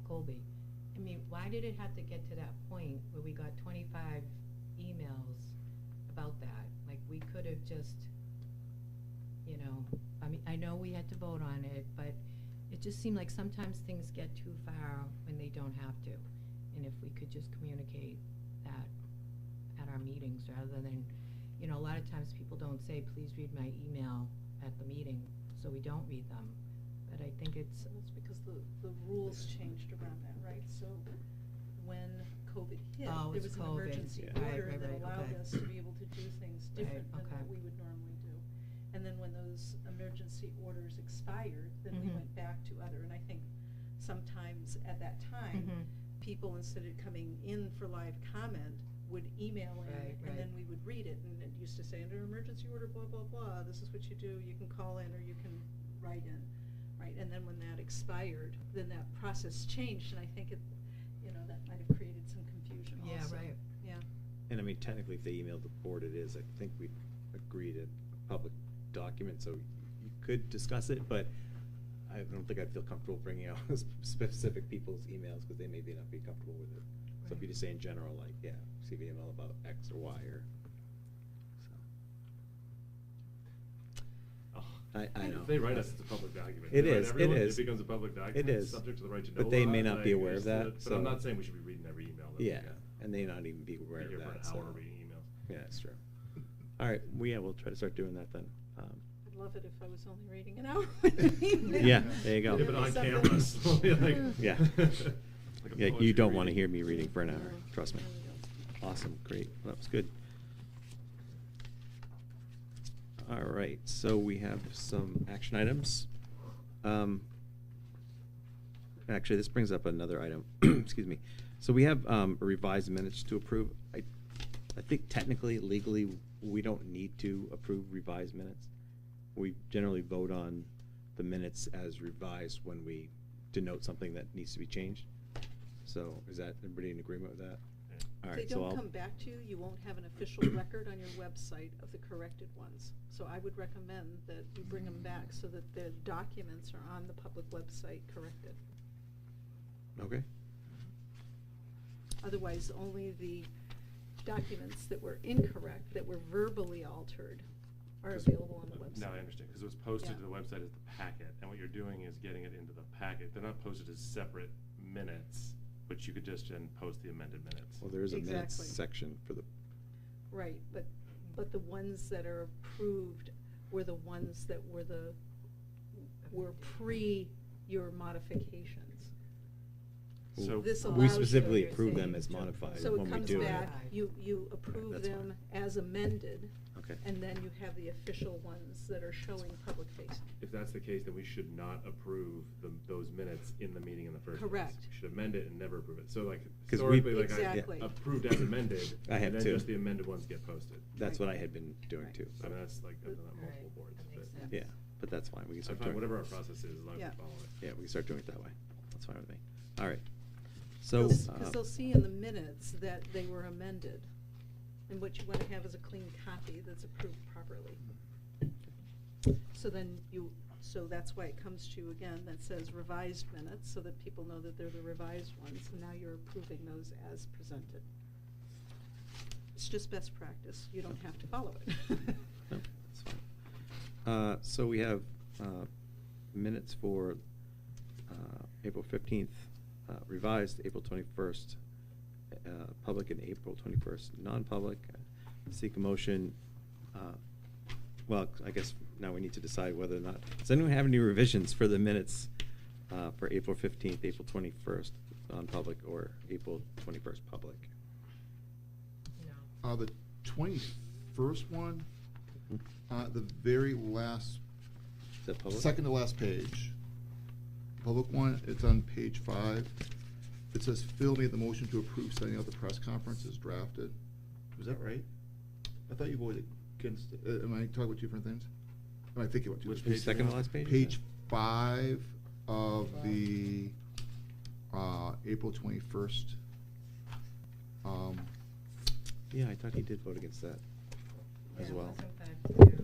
Colby. I mean, why did it have to get to that point where we got 25 emails about that? Like, we could have just, you know, I mean, I know we had to vote on it, but it just seemed like sometimes things get too far when they don't have to. And if we could just communicate that at our meetings rather than, you know, a lot of times people don't say, please read my email at the meeting, so we don't read them. But I think it's, So it's because the rules changed around that, right? So when COVID hit, Oh, there it's was an COVID. emergency Yeah. order Right, that right, allowed okay. us to be able to do things different than okay. what we would normally do. And then when those emergency orders expired, then we Mhm. went back to other, and I think sometimes at that time, Mhm. people, instead of coming in for live comment, would email in, Right, and then right. we would read it, and it used to say, under emergency order, blah, blah, blah, this is what you do, you can call in or you can write in, right? And then when that expired, then that process changed, and I think it, you know, that might have created some confusion yeah, also. right. Yeah. And I mean, technically, if they emailed the board, it is, I think we agreed, a public document, so you could discuss it, but I don't think I'd feel comfortable bringing out specific people's emails, because they may not be comfortable with it. So if you just say in general, like, yeah, receive an email about X or Y, or, so. I know. If they write us, it's a public document. It They write is, it everyone, is. It becomes a public document. It is. Subject to the right to know But they law, may not be like, aware of that, But so. I'm not saying we should be reading every email that we Yeah, get. and they not even be aware Be of here for that, an so. hour reading emails. Yeah, that's true. All right, we'll try to start doing that then. I'd love it if I was only reading an hour with an email. Yeah, there you go. Yeah, but on Something- camera, slowly, like. Yeah. like a Yeah, you poetry don't want to reading. hear me reading for an hour, No, trust me. there we go. Awesome, great, well, that was good. All right, so we have some action items. Actually, this brings up another item, excuse me. So we have revised minutes to approve. I think technically, legally, we don't need to approve revised minutes. We generally vote on the minutes as revised when we denote something that needs to be changed. So is that, everybody in agreement with that? All If right, they so don't I'll. come back to you, you won't have an official record on your website of the corrected ones. So I would recommend that you bring them back so that the documents are on the public website corrected. Okay. Otherwise, only the documents that were incorrect, that were verbally altered, are 'Cause- available on the website. Now I understand, because it was posted Yeah. to the website as the packet, and what you're doing is getting it into the packet. They're not posted as separate minutes, but you could just then post the amended minutes. Well, there is a minutes Exactly. section for the, Right, but the ones that are approved were the ones that were pre your modifications. So this we allows We you- specifically you're approve them saying as to modified approve. So it when we comes do back, it. you approve That's them fine. as amended, Okay. and then you have the official ones that are showing public facing. if that's the case, then we should not approve those minutes in the meeting in the first place. Correct. We should amend it and never approve it. So like 'Cause we- historically, like Exactly. I approved as amended, I have and then too. just the amended ones get posted. That's Right. what I had been doing Right. too. I mean, that's like, I've done that Right, multiple boards. that makes but- sense. Yeah, but that's fine. We can I start find doing whatever our process is, as long as Yeah. we follow it. Yeah, we can start doing it that way. That's fine with me. All right. So. Because they'll see in the minutes that they were amended, and what you want to have is a clean copy that's approved properly. So then so that's why it comes to you again, that says revised minutes, so that people know that they're the revised ones, and now you're approving those as presented. It's just best practice, you don't have to follow it. No, that's fine. So we have minutes for April 15th, revised April 21st, public, and April 21st, non-public. Seek a motion. Well, I guess now we need to decide whether or not, does anyone have any revisions for the minutes for April 15th, April 21st, non-public, or April 21st, public? No. The 21st one, the very last, Is that public? second to last page. Public one, it's on page 5. It says Phil made the motion to approve setting out the press conference as drafted. Was that right? I thought you voted against, am I talking about two different things? Am I thinking about two Which different Which second to last page? is Page that? 5 of the April 21st. Yeah, I thought he did vote against that as Yeah, well. wasn't that too?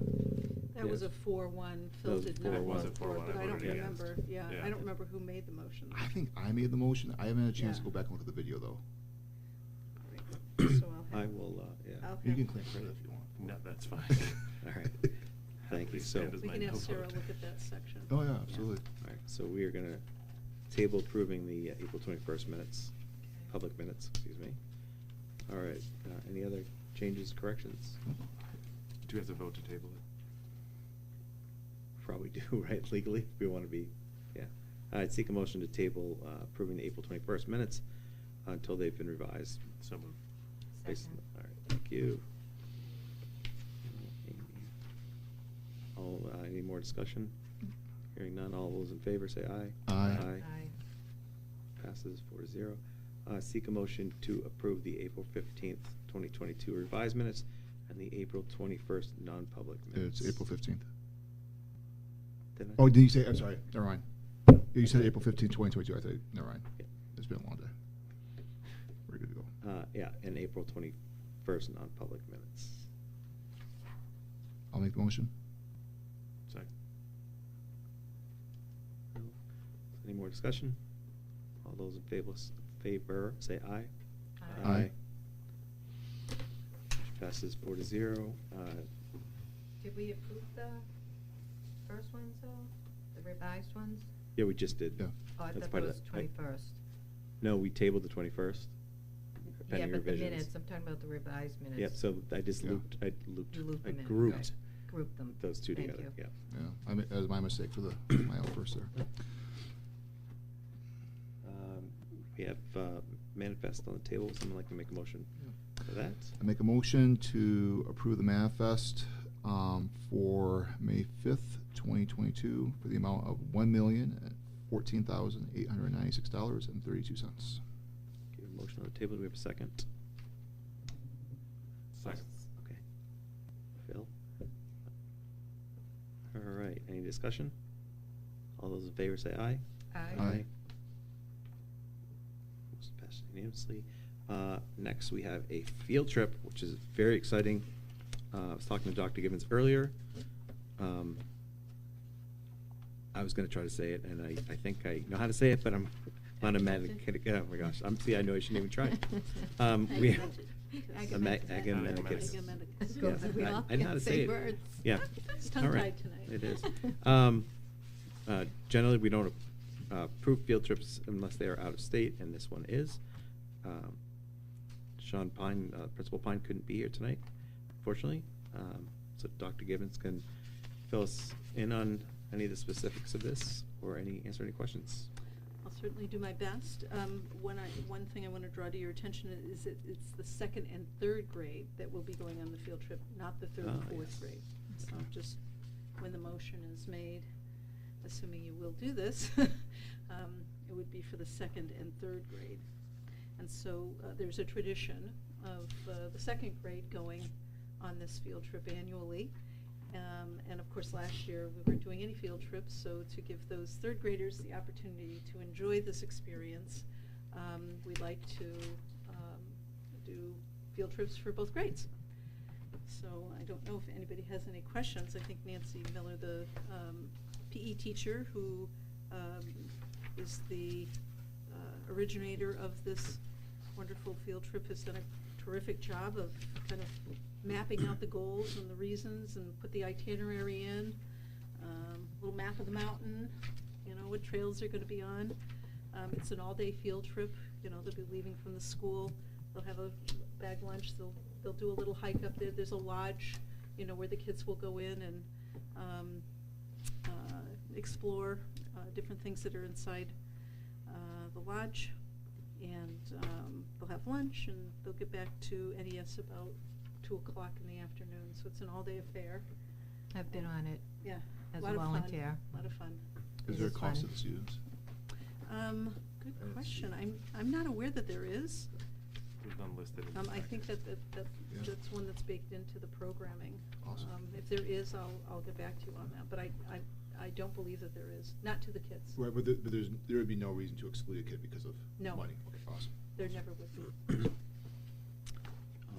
That was Yeah. a 4-1, That Phil was did 4-1. not Was vote it for it, 4-1? but I I don't voted against. remember, yeah, Yeah. I don't remember who made the motion. I think I made the motion. I haven't had a chance to Yeah. go back and look at the video, though. So I'll I have- will, yeah. I'll You have- can claim credit if you want. No, that's fine. All right. Thank you. Happily So, stand as We my can have no Sarah vote. look at that section. Oh, yeah, absolutely. all right, so we are going to table approving the April 21st minutes, public minutes, excuse me. All right, any other changes, corrections? Do we have to vote to table it? Probably do, right, legally, if we want to be, yeah. I'd seek a motion to table approving the April 21st minutes until they've been revised. So moved. Based Second. on- All right, thank you. All, any more discussion? Hearing none, all those in favor say aye. Aye. Aye. Passes 4-0. Seek a motion to approve the April 15th, 2022 revised minutes and the April 21st non-public minutes. It's April 15th. Did I? Oh, did you say, I'm sorry, never mind. You said April 15th, 2022, I thought, never mind. Yeah. It's been a long day. We're good to go. Yeah, and April 21st non-public minutes. I'll make the motion. Second. Any more discussion? All those in favor say aye. Aye. Aye. Motion passes 4-0. Did we approve the first ones though? The revised ones? Yeah, we just did. Yeah. Oh, I That's thought part that of was that. 21st. No, we tabled the 21st. Yeah, pending but the revisions. minutes, I'm talking about the revised minutes. Yep, so I just Yeah. looped, You looped I them in, grouped okay. Group them. those two Thank together, you. yeah. Yeah, that was my mistake for my outburst there. We have manifest on the table. Someone like to make a motion for that? I make a motion to approve the manifest for May 5th, 2022, for the amount of $1,014,896.32. Okay, motion on the table. Do we have a second? Second. Okay. Phil? All right, any discussion? All those in favor say aye. Aye. Aye. Motion passed unanimously. Next, we have a field trip, which is very exciting. I was talking to Dr. Gibbons earlier. I was going to try to say it, and I think I know how to say it, but I'm not a medic. Oh my gosh! See, I know I shouldn't even try. We Agamemnicus. Yes, We all I know how to can't say it. words. Yeah. It's All tongue-tied right. tonight. It is. Generally, we don't approve field trips unless they are out of state, and this one is. Sean Pine, Principal Pine, couldn't be here tonight, unfortunately. So Dr. Gibbons can fill us in on any of the specifics of this or answer any questions. I'll certainly do my best. One thing I want to draw to your attention is it's the second and third grade that will be going on the field trip, not the third and fourth Yes. grade. So just when the motion is made, assuming you will do this, it would be for the second and third grade. And so there's a tradition of the second grade going on this field trip annually. And of course, last year we weren't doing any field trips, so to give those third graders the opportunity to enjoy this experience, we'd like to do field trips for both grades. So I don't know if anybody has any questions. I think Nancy Miller, the PE teacher who is the originator of this wonderful field trip, has done a terrific job of kind of mapping out the goals and the reasons and put the itinerary in, little map of the mountain, you know, what trails they're going to be on. It's an all-day field trip. You know, they'll be leaving from the school. They'll have a bag lunch. They'll do a little hike up there. There's a lodge, you know, where the kids will go in and explore different things that are inside the lodge. And they'll have lunch, and they'll get back to NES about 2 o'clock in the afternoon. So it's an all-day affair. I've been on it. Yeah, as lot a of fun, volunteer. A lot of fun. Is It there a is cost to fun. the students? Good question. I'm not aware that there is. It's unlisted. in the I think package. Yeah. that's one that's baked into the programming. Awesome. If there is, I'll get back to you on that. But I don't believe that there is. Not to the kids. Right, but there would be no reason to exclude a kid because of No. money. Okay, awesome. There never would be.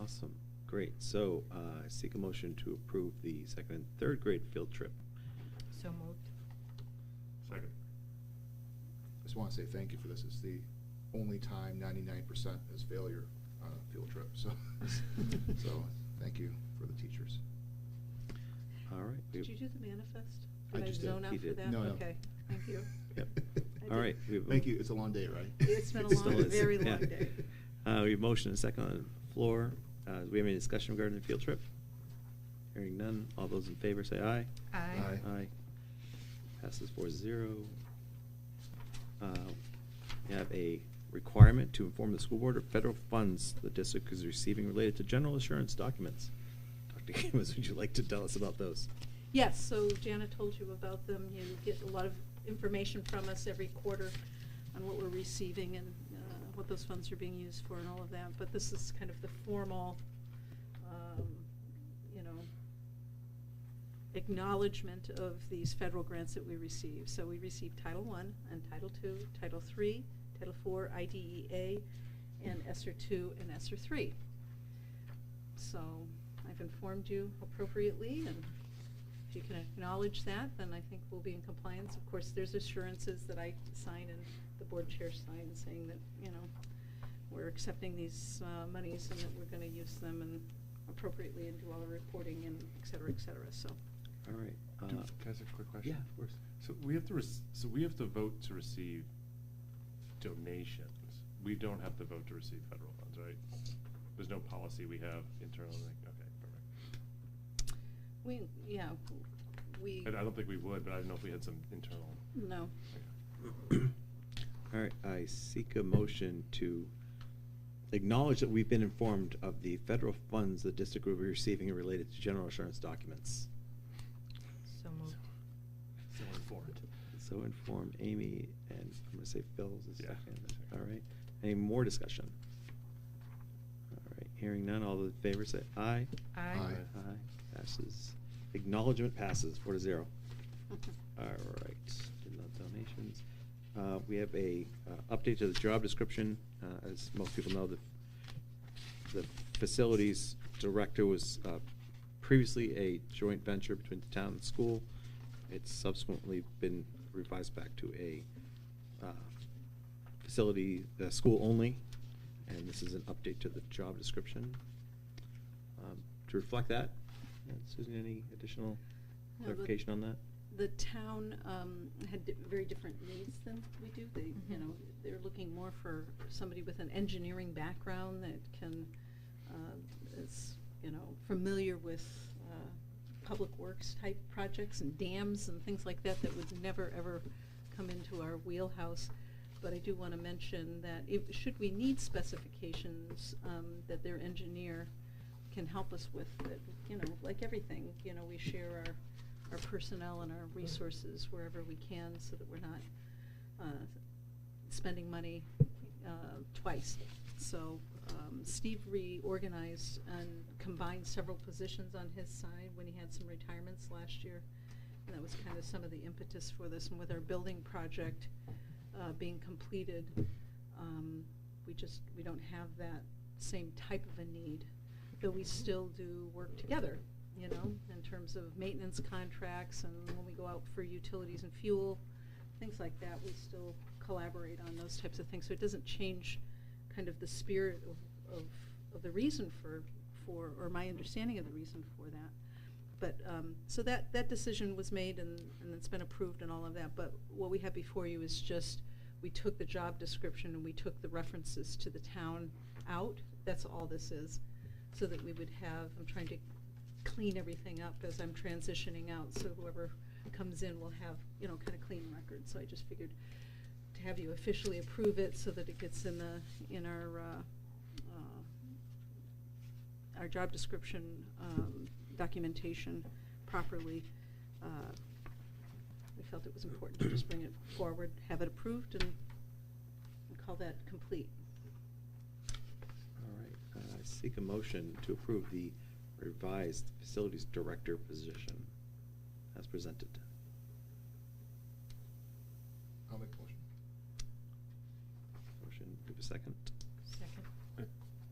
Awesome. Great. So I seek a motion to approve the second and third grade field trip. So moved. Second. I just want to say thank you for this. It's the only time 99% is failure on a field trip. So, so thank you for the teachers. All right. Did you do the manifest? I Did just did. zone out He for did. that? No, no. Okay, thank you. Yep. I All did. right. we have a- Thank you. It's a long day, right? It's been a It still long, is. very Yeah. long day. We have motion and second on the floor. Do we have any discussion regarding the field trip? Hearing none. All those in favor say aye. Aye. Aye. Passes 4-0. We have a requirement to inform the school board of federal funds the district is receiving related to general assurance documents. Dr. Gamas, would you like to tell us about those? Yes, so Janet told you about them. You get a lot of information from us every quarter on what we're receiving and what those funds are being used for and all of that. But this is kind of the formal, acknowledgement of these federal grants that we receive. So we receive Title I and Title II, Title III, Title IV, IDEA, and ESSER II and ESSER III. So I've informed you appropriately, and if you can acknowledge that, then I think we'll be in compliance. Of course, there's assurances that I sign and the board chair signs saying that, we're accepting these monies and that we're going to use them and appropriately and do all the reporting and et cetera, so. All right. Can I ask a quick question? Yeah, of course. So we have to vote to receive donations. We don't have to vote to receive federal funds, right? There's no policy we have internally. Okay, perfect. We. I don't think we would, but I don't know if we had some internal. No. All right. I seek a motion to acknowledge that we've been informed of the federal funds the district will be receiving related to general assurance documents. So moved. So informed. So informed Amy, and I'm going to say Phil's a Yeah. second. All right. Any more discussion? All right. Hearing none, all those in favor say aye. Aye. Aye. Passes. Acknowledgement passes 4-0. All right. Did not donations. We have a update to the job description. As most people know, the facilities director was previously a joint venture between the town and the school. It's subsequently been revised back to a facility, school only, and this is an update to the job description. To reflect that, Susan, any additional No, clarification on that? The town had very different needs than we do. They, they're looking more for somebody with an engineering background that can, is, familiar with public works type projects and dams and things like that that would never ever come into our wheelhouse. but I do want to mention that should we need specifications that their engineer can help us with, that, like everything, we share our personnel and our resources wherever we can so that we're not spending money twice. So Steve reorganized and combined several positions on his side when he had some retirements last year. And that was kind of some of the impetus for this. And with our building project being completed, we don't have that same type of a need, though we still do work together, in terms of maintenance contracts, and when we go out for utilities and fuel, things like that, we still collaborate on those types of things. So it doesn't change kind of the spirit of the reason for or my understanding of the reason for that. But so that decision was made, and it's been approved and all of that. But what we have before you is just, we took the job description and we took the references to the town out. That's all this is, so that we would have, I'm trying to clean everything up as I'm transitioning out, so whoever comes in will have, kind of clean records. So I just figured to have you officially approve it so that it gets in our job description documentation properly. We felt it was important to just bring it forward, have it approved, and call that complete. All right, I seek a motion to approve the revised facilities director position as presented. I'll make a motion. Motion, do we have a second? Second.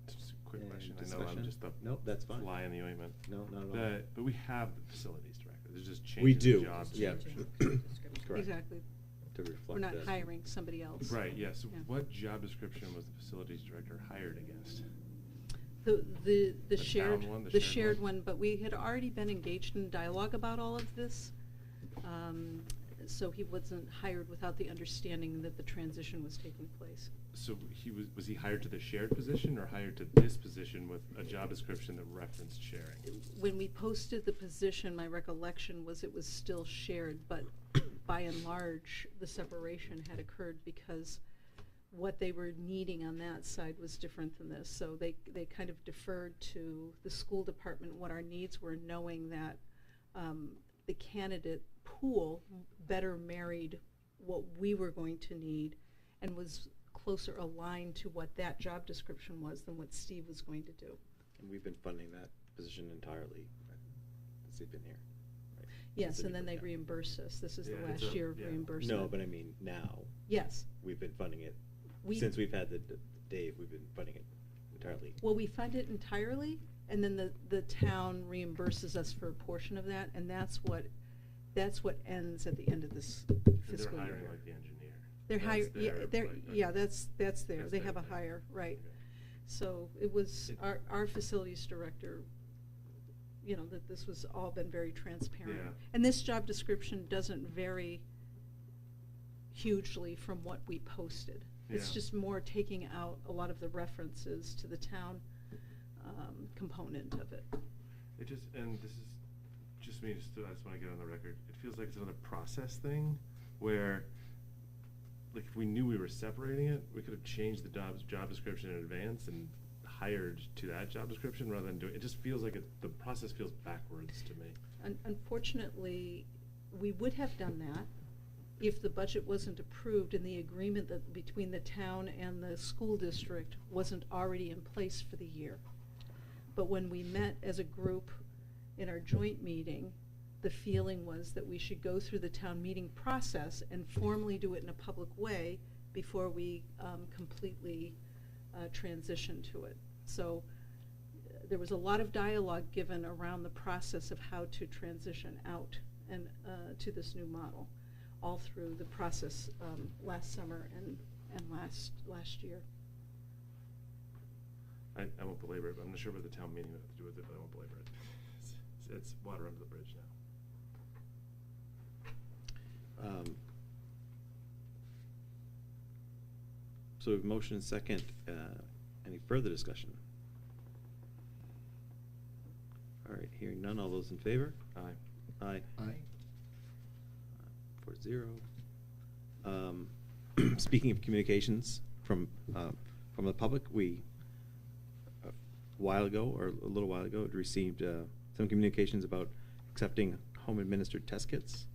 Just a quick And question. I know discussion? I'm just the Nope, that's fine. fly in the ointment. No, not at all. But we have the facilities director. There's just changing We do, the job yeah. description. Correct. Exactly. To reflect We're not that. hiring somebody else. Right, yes. Yeah. What job description was the facilities director hired against? The shared town one, the the shared shared one, but we had already been engaged in dialogue about all of this. So he wasn't hired without the understanding that the transition was taking place. So was he hired to the shared position or hired to this position with a job description that referenced sharing? When we posted the position, my recollection was it was still shared, but by and large, the separation had occurred because what they were needing on that side was different than this. So they kind of deferred to the school department what our needs were, knowing that the candidate pool better married what we were going to need and was closer aligned to what that job description was than what Steve was going to do. And we've been funding that position entirely since they've been here. Right? Yes, Since and then they yeah. reimburse us. This is Yeah, the it's last a- year of yeah. reimbursement. No, but I mean now. Yes. We've been funding it. Since we've had the Dave, we've been funding it entirely. Well, we fund it entirely, and then the town reimburses us for a portion of that, and that's what ends at the end of this And fiscal they're year. hiring like the engineer. They're That's hiring, yeah, their, like, yeah, that's there. That's They their have a thing. hire, right. Okay. So it was It- our facilities director, that this was all been very transparent. Yeah. And this job description doesn't vary hugely from what we posted. It's Yeah. just more taking out a lot of the references to the town component of it. It just, and this is just me, I just want to get on the record. It feels like it's another process thing where, like, if we knew we were separating it, we could have changed the job description in advance and hired to that job description rather than doing it. Just feels like the process feels backwards to me. Unfortunately, we would have done that if the budget wasn't approved and the agreement that between the town and the school district wasn't already in place for the year. But when we met as a group in our joint meeting, the feeling was that we should go through the town meeting process and formally do it in a public way before we completely transition to it. So there was a lot of dialogue given around the process of how to transition out and to this new model, all through the process last summer and last year. I won't belabor it, but I'm not sure what the town meeting would have to do with it, but I won't belabor it. It's water under the bridge now. So we have motion and second. Any further discussion? All right, hearing none. All those in favor? Aye. Aye. 4-0. speaking of communications from the public, we a little while ago, received some communications about accepting home administered test kits,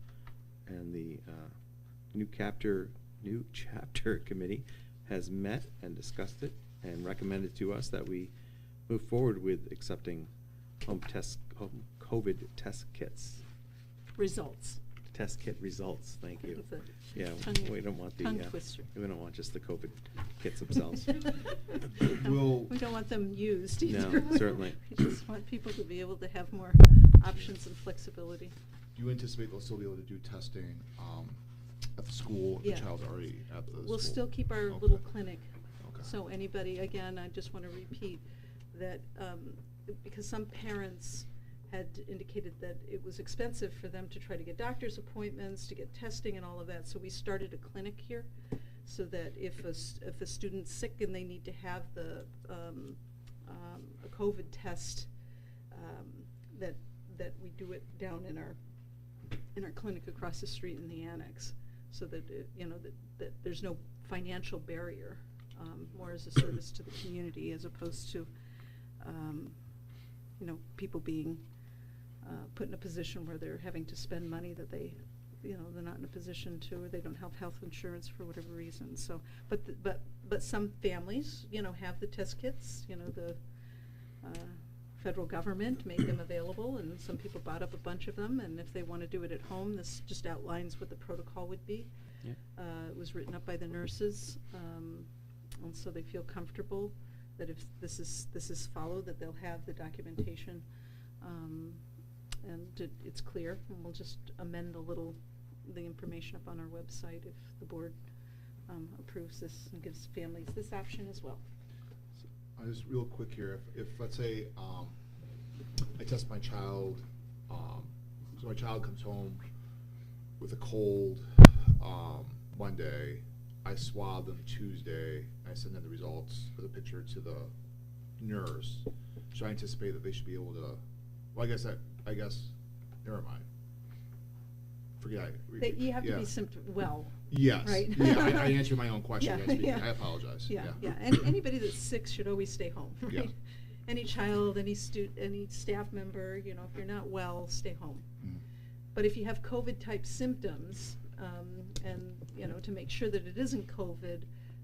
and the new chapter committee has met and discussed it and recommended to us that we move forward with accepting home COVID test kits. Results. Test kit results, thank you. It's a Yeah, we don't want the tongue twister. we don't want just the COVID kits themselves. We don't want them used either. No, certainly. We just want people to be able to have more options and flexibility. Do you anticipate they'll still be able to do testing at the school if Yeah. the child's already at the school? We'll still keep our Okay. little clinic. Okay. So anybody, again, I just want to repeat that because some parents had indicated that it was expensive for them to try to get doctor's appointments, to get testing and all of that. So we started a clinic here so that if a student's sick and they need to have a COVID test, that we do it down in our clinic across the street in the annex, so that that there's no financial barrier, more as a service to the community as opposed to people being put in a position where they're having to spend money that they're not in a position to, or they don't have health insurance for whatever reason. So, but some families, have the test kits. The federal government made them available, and some people bought up a bunch of them. And if they want to do it at home, this just outlines what the protocol would be. Yeah. It was written up by the nurses, and so they feel comfortable that if this is followed, that they'll have the documentation, and it's clear. And we'll just amend the information up on our website if the board approves this and gives families this option as well. Just real quick here, if let's say I test my child, so my child comes home with a cold Monday, I swab them Tuesday, I send them the results of the picture to the nurse. Should I anticipate that they should be able to? Well, I guess, never mind. Forget it. You have to be well. Yes. Right? Yeah, I answered my own question. Yeah. I apologize. Yeah. Anybody that's sick should always stay home, right? Yeah. Any child, any staff member, if you're not well, stay home. Mm. But if you have COVID-type symptoms, and to make sure that it isn't COVID,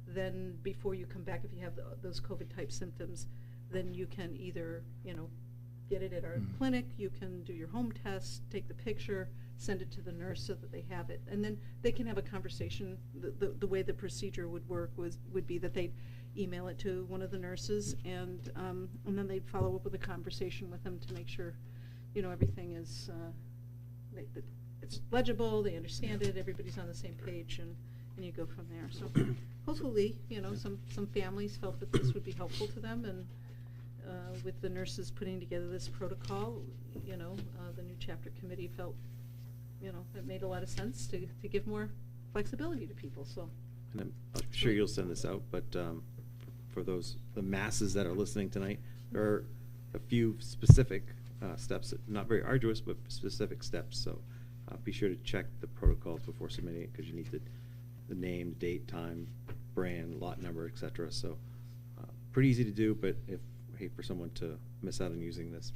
then before you come back, if you have those COVID-type symptoms, then you can either, get it at our clinic, you can do your home test, take the picture, send it to the nurse so that they have it, and then they can have a conversation. The way the procedure would work would be that they'd email it to one of the nurses, and then they'd follow up with a conversation with them to make sure, everything is it's legible, they understand it, everybody's on the same page, and you go from there. So hopefully, some families felt that this would be helpful to them, and with the nurses putting together this protocol, the new chapter committee felt, it made a lot of sense to give more flexibility to people. So, And I'm sure you'll send this out, but for the masses that are listening tonight, there are a few specific steps, not very arduous, but specific steps. So be sure to check the protocols before submitting it, because you need the name, date, time, brand, lot number, etc. So pretty easy to do, but I hate for someone to miss out on using this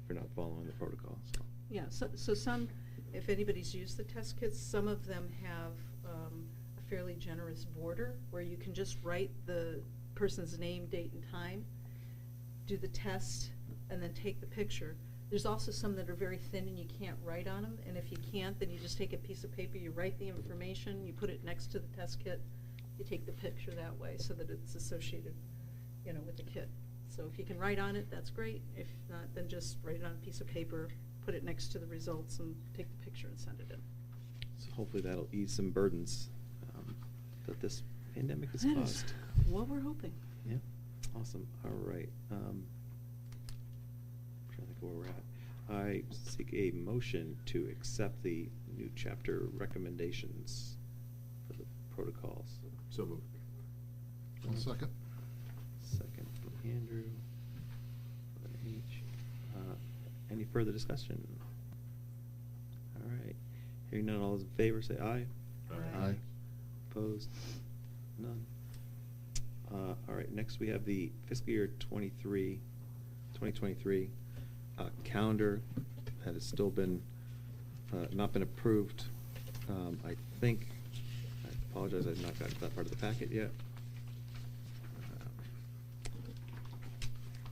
if you're not following the protocol. So. yeah, so some, if anybody's used the test kits, some of them have a fairly generous border where you can just write the person's name, date, and time, do the test, and then take the picture. There's also some that are very thin and you can't write on them, and if you can't, then you just take a piece of paper, you write the information, you put it next to the test kit, you take the picture that way so that it's associated, with the kit. So if you can write on it, that's great. If not, then just write it on a piece of paper, put it next to the results, and take the picture and send it in. So hopefully that'll ease some burdens that this pandemic has That is caused. what we're hoping. Yeah, awesome. All right. I'm trying to think where we're at. I seek a motion to accept the new chapter recommendations for the protocols. So moved. 1 second. Second from Andrew. H. Any further discussion? All right. Hearing none, all those in favor say aye. Aye. Opposed? None. All right, next we have the fiscal year 2023 calendar that has still been, not been approved. I think, I apologize, I've not gotten to that part of the packet yet.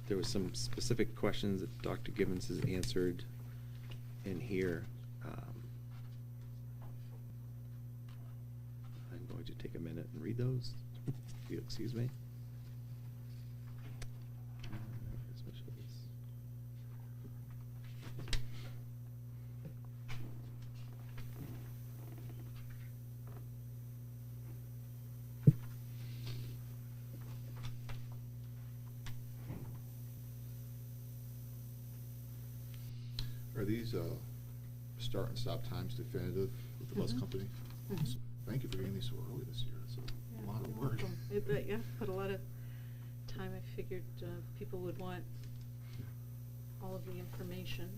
There was some specific questions that Dr. Gibbons has answered in here. I'm going to take a minute and read those, if you'll excuse me. Where's my sheets? Are these start and stop times definitive with the bus Mhm. company? Mhm. So thank you for getting these so early this year. It's a lot of you're work. welcome. Yeah, put a lot of time. I figured people would want all of the information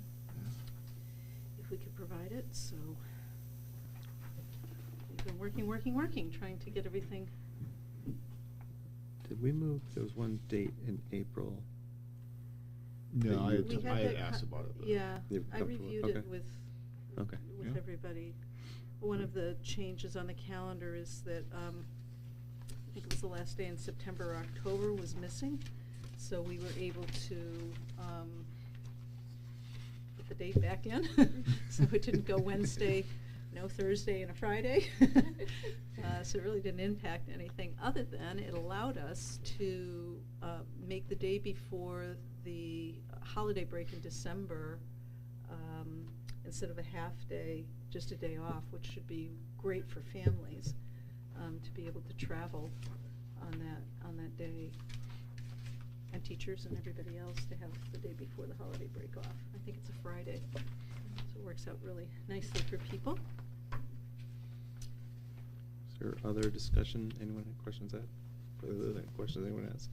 if we could provide it, so we've been working, trying to get everything. Did we move, there was one date in April. No, that I you- had We t- had I had that asked co- about it, but- Yeah, You're I comfortable? reviewed Okay. it with Okay. Yeah. everybody. One of the changes on the calendar is that, I think it was the last day in September or October was missing, so we were able to, put the date back in. So it didn't go Wednesday, no Thursday and a Friday. So it really didn't impact anything, other than it allowed us to, make the day before the holiday break in December, instead of a half day, just a day off, which should be great for families, to be able to travel on that day, and teachers and everybody else to have the day before the holiday break off. I think it's a Friday, so it works out really nicely for people. Is there other discussion? Anyone have questions that? Further questions anyone has?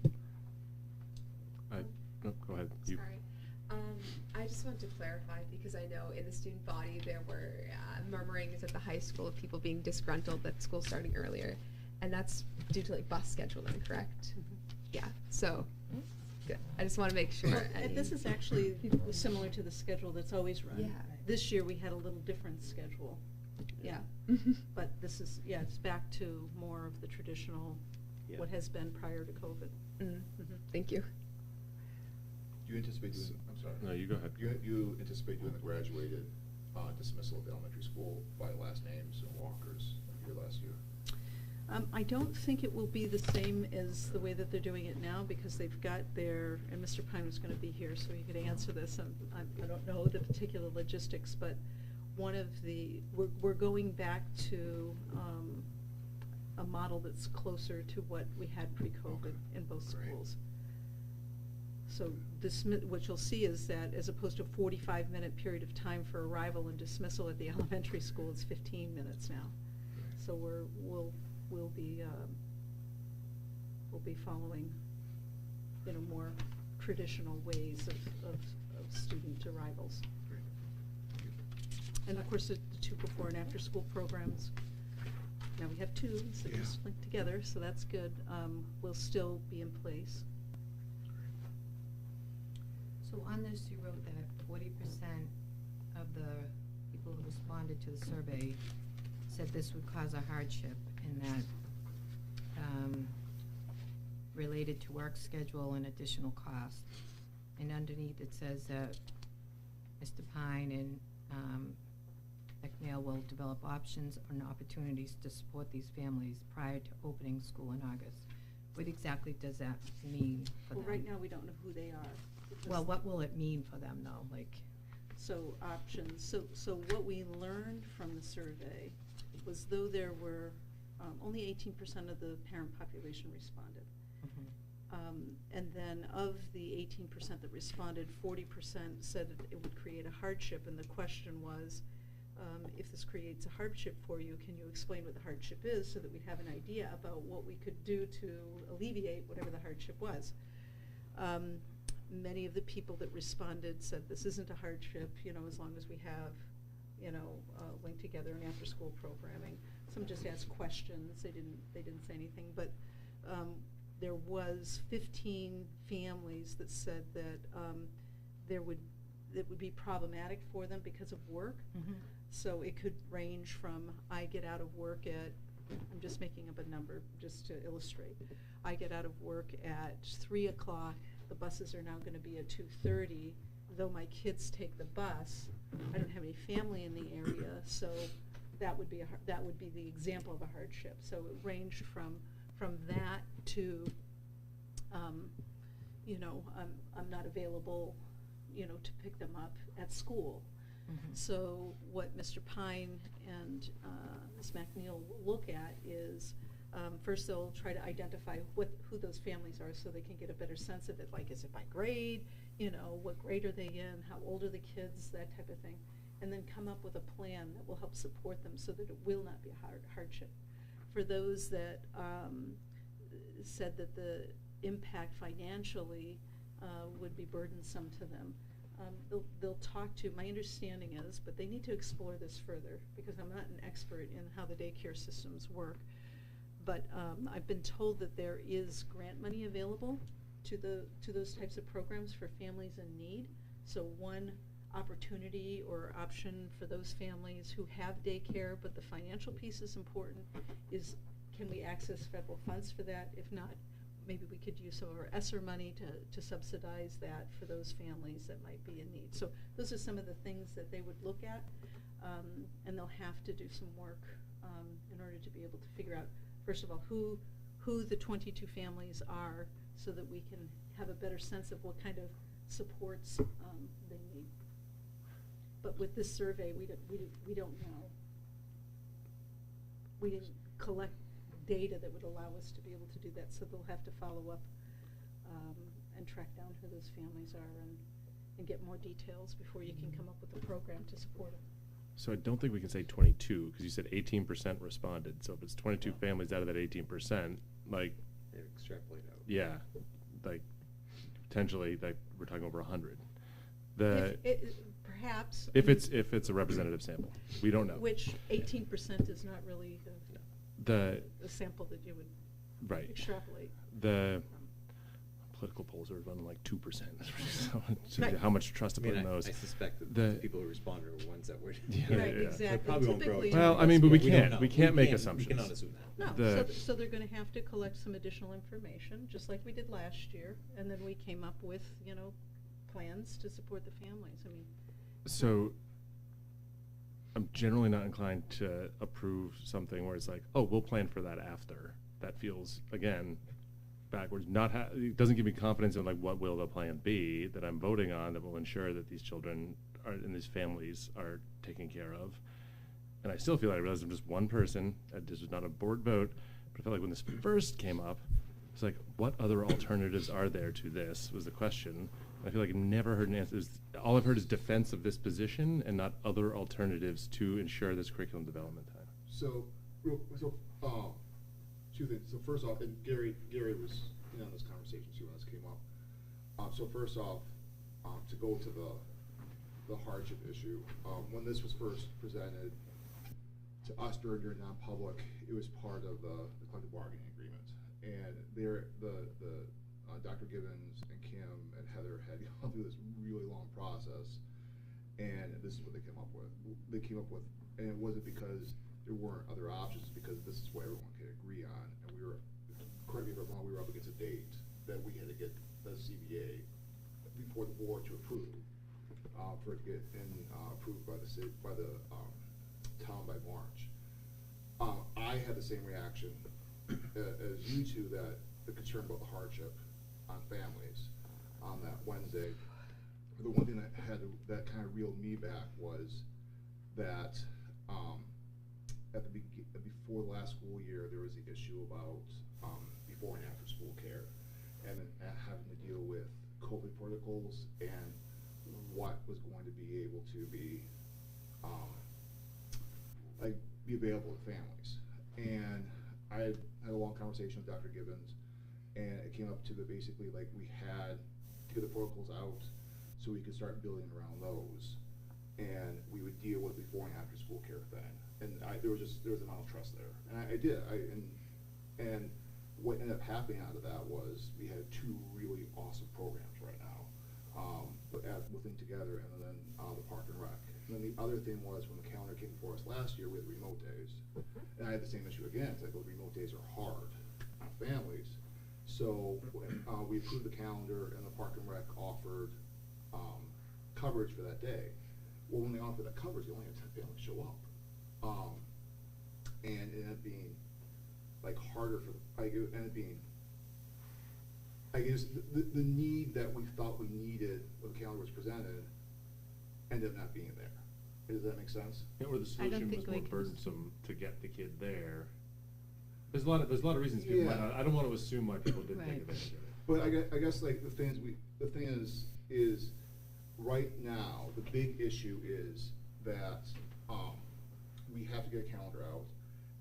No, go ahead. You. Sorry. I just wanted to clarify, because I know in the student body there were murmurings at the high school of people being disgruntled that school starting earlier, and that's due to like bus scheduling, correct? Yeah, so good. I just want to make sure. And this is actually similar to the schedule that's always run. Yeah. This year we had a little different schedule. Yeah. But this is, yeah, it's back to more of the traditional, Yeah. what has been prior to COVID. Mm. Mhm. Thank you. Do you anticipate doing, I'm sorry. No, you go ahead. You anticipate doing the graduated dismissal of the elementary school by last names and walkers like you did last year? I don't think it will be the same as the way that they're doing it now, because they've got their, and Mr. Pine was gonna be here, so he could answer this. I don't know the particular logistics, but one of the, we're going back to, a model that's closer to what we had pre-COVID in both Great. schools. So what you'll see is that as opposed to a 45-minute period of time for arrival and dismissal at the elementary school, it's 15 minutes now. So we'll be following, more traditional ways of student arrivals. Great. Thank you. And of course, the two before and after school programs, now we have two, so Yeah. just linked together, so that's good, will still be in place. So on this, you wrote that 40% of the people who responded to the survey said this would cause a hardship, and that related to work schedule and additional cost. And underneath it says that Mr. Pine and McNeil will develop options and opportunities to support these families prior to opening school in August. What exactly does that mean for them? Well, right now, we don't know who they are. because- Well, what will it mean for them, though? Like, So options, so what we learned from the survey was though there were, only 18% of the parent population responded. And then of the 18% that responded, 40% said it would create a hardship, and the question was, if this creates a hardship for you, can you explain what the hardship is so that we have an idea about what we could do to alleviate whatever the hardship was. Many of the people that responded said this isn't a hardship, as long as we have, linked together and after-school programming. some just asked questions. They didn't say anything, but there was 15 families that said that it would be problematic for them because of work. Mm-hmm. So it could range from, I get out of work at, I'm just making up a number just to illustrate. I get out of work at 3 o'clock, the buses are now going to be at 2:30. Though my kids take the bus, I don't have any family in the area, so that would be the example of a hardship. So it ranged from that to, you know, I'm not available, you know, to pick them up at school. Mm-hmm. So what Mr. Pine and Ms. McNeil will look at is, first they'll try to identify who those families are so they can get a better sense of it, like is it by grade, you know, what grade are they in, how old are the kids, that type of thing, and then come up with a plan that will help support them so that it will not be a hardship. For those that said that the impact financially would be burdensome to them, they'll talk to, my understanding is, but they need to explore this further because I'm not an expert in how the daycare systems work, but I've been told that there is grant money available to those types of programs for families in need. So one opportunity or option for those families who have daycare, but the financial piece is important, is can we access federal funds for that? If not, maybe we could use some of our ESSER money to subsidize that for those families that might be in need. So those are some of the things that they would look at, and they'll have to do some work in order to be able to figure out, first of all, who the 22 families are so that we can have a better sense of what kind of supports they need. But with this survey, we don't know. We didn't collect data that would allow us to be able to do that, so they'll have to follow up and track down who those families are and get more details before you can come up with a program to support them. So I don't think we can say 22 because you said 18% responded. So if it's 22 families out of that 18%, like They extrapolate out. yeah, like potentially like we're talking over 100. Perhaps. If it's a representative sample, we don't know. Which 18% is not really the sample that you would right extrapolate. The political polls are running like 2%. So Right. how much trust to put in those? I suspect that The- the people who responded are ones that were. Yeah, Right, yeah. exactly. They probably won't grow. Typically- Well, I mean, but we don't can't. know. We can't make We assumptions. cannot assume that. No, The- so they're going to have to collect some additional information, just like we did last year, and then we came up with, you know, plans to support the families. I mean, So I'm generally not inclined to approve something where it's like, oh, we'll plan for that after. That feels, again, backwards. It doesn't give me confidence in like what will the plan be that I'm voting on that will ensure that these children and these families are taken care of. And I still feel like I realize I'm just one person. This was not a board vote, but I felt like when this first came up, it's like, what other alternatives are there to this was the question. I feel like I never heard an answer. All I've heard is defense of this position and not other alternatives to ensure this curriculum development time. So, two things. So first off, and Gary was in on this conversation too when this came up. So first off, to go to the hardship issue, when this was first presented to us during non-public, it was part of the collective bargaining agreement, and Dr. Gibbons and Kim and Heather had gone through this really long process, and this is what they came up with. And it wasn't because there weren't other options, because this is what everyone could agree on, and we were, correct me if I'm wrong, we were up against a date that we had to get the CBA before the board to approve, for it to get approved by the city, by the town by March. I had the same reaction as you two, that the concern about the hardship on families on that Wednesday. The one thing that kind of reeled me back was that before the last school year, there was the issue about before and after school care, and having to deal with COVID protocols and what was going to be able to be available to families. And I had a long conversation with Dr. Gibbons, and it came up to basically like we had to get the protocols out so we could start building around those, and we would deal with before and after school care then. and there was an amount of trust there, and I did. And what ended up happening out of that was we had two really awesome programs right now, within Together and then the Park and Rec. And then the other thing was when the calendar came before us last year, we had the remote days, and I had the same issue again. It's like those remote days are hard on families. So we approved the calendar, and the Park and Rec offered coverage for that day. Well, when they offered that coverage, they only had 10 families show up, and it ended up being like harder for it ended up being. I guess the need that we thought we needed when the calendar was presented ended up not being there. Does that make sense? Yeah, or the I don't solution was think more we can- burdensome to get the kid there. There's a lot of reasons people might not. I don't want to assume why people didn't take Right. advantage of it. But I guess like the thing is right now the big issue is that we have to get a calendar out,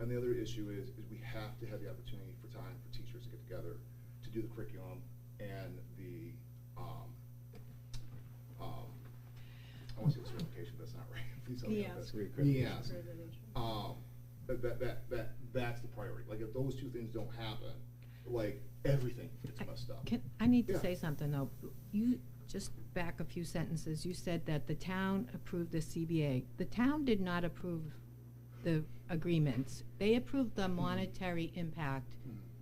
and the other issue is we have to have the opportunity for time for teachers to get together to do the curriculum and the I want to say the certification, but that's not right. Please help me out with that. Yes. That's the priority. Like if those two things don't happen, like everything gets messed up. I need to Yeah. say something, though. You, just back a few sentences, you said that the town approved the CBA. The town did not approve the agreements. They approved the monetary impact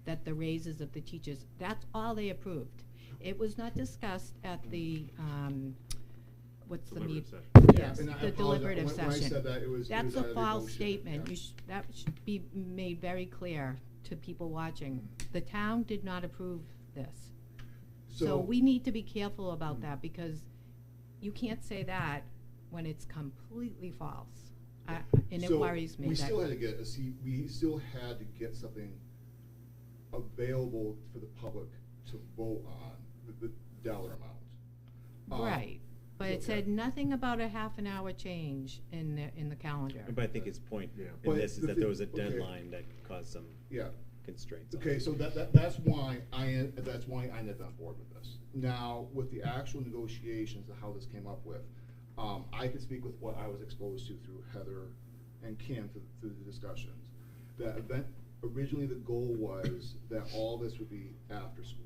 that the raises of the teachers, that's all they approved. It was not discussed at the, what's the Deliberative meet? session. Yes, And I the apologize. deliberative When I session. said that, it was That's out a of false emotion. statement. Yeah. That should be made very clear to people watching. The town did not approve this. So we need to be careful about that, because you can't say that when it's completely false. And it So worries me. We that- still had to get we still had to get something available for the public to vote on, the dollar amount. Right, but it said nothing about a half an hour change in the calendar. But I think his point Yeah. in But this is the that thing- there was a okay. deadline that caused some Yeah. constraints. on Okay, it. so that's why I ended up on board with this. Now, with the actual negotiations of how this came up with, I can speak with what I was exposed to through Heather and Kim through the discussions. The event, originally the goal was that all this would be after school.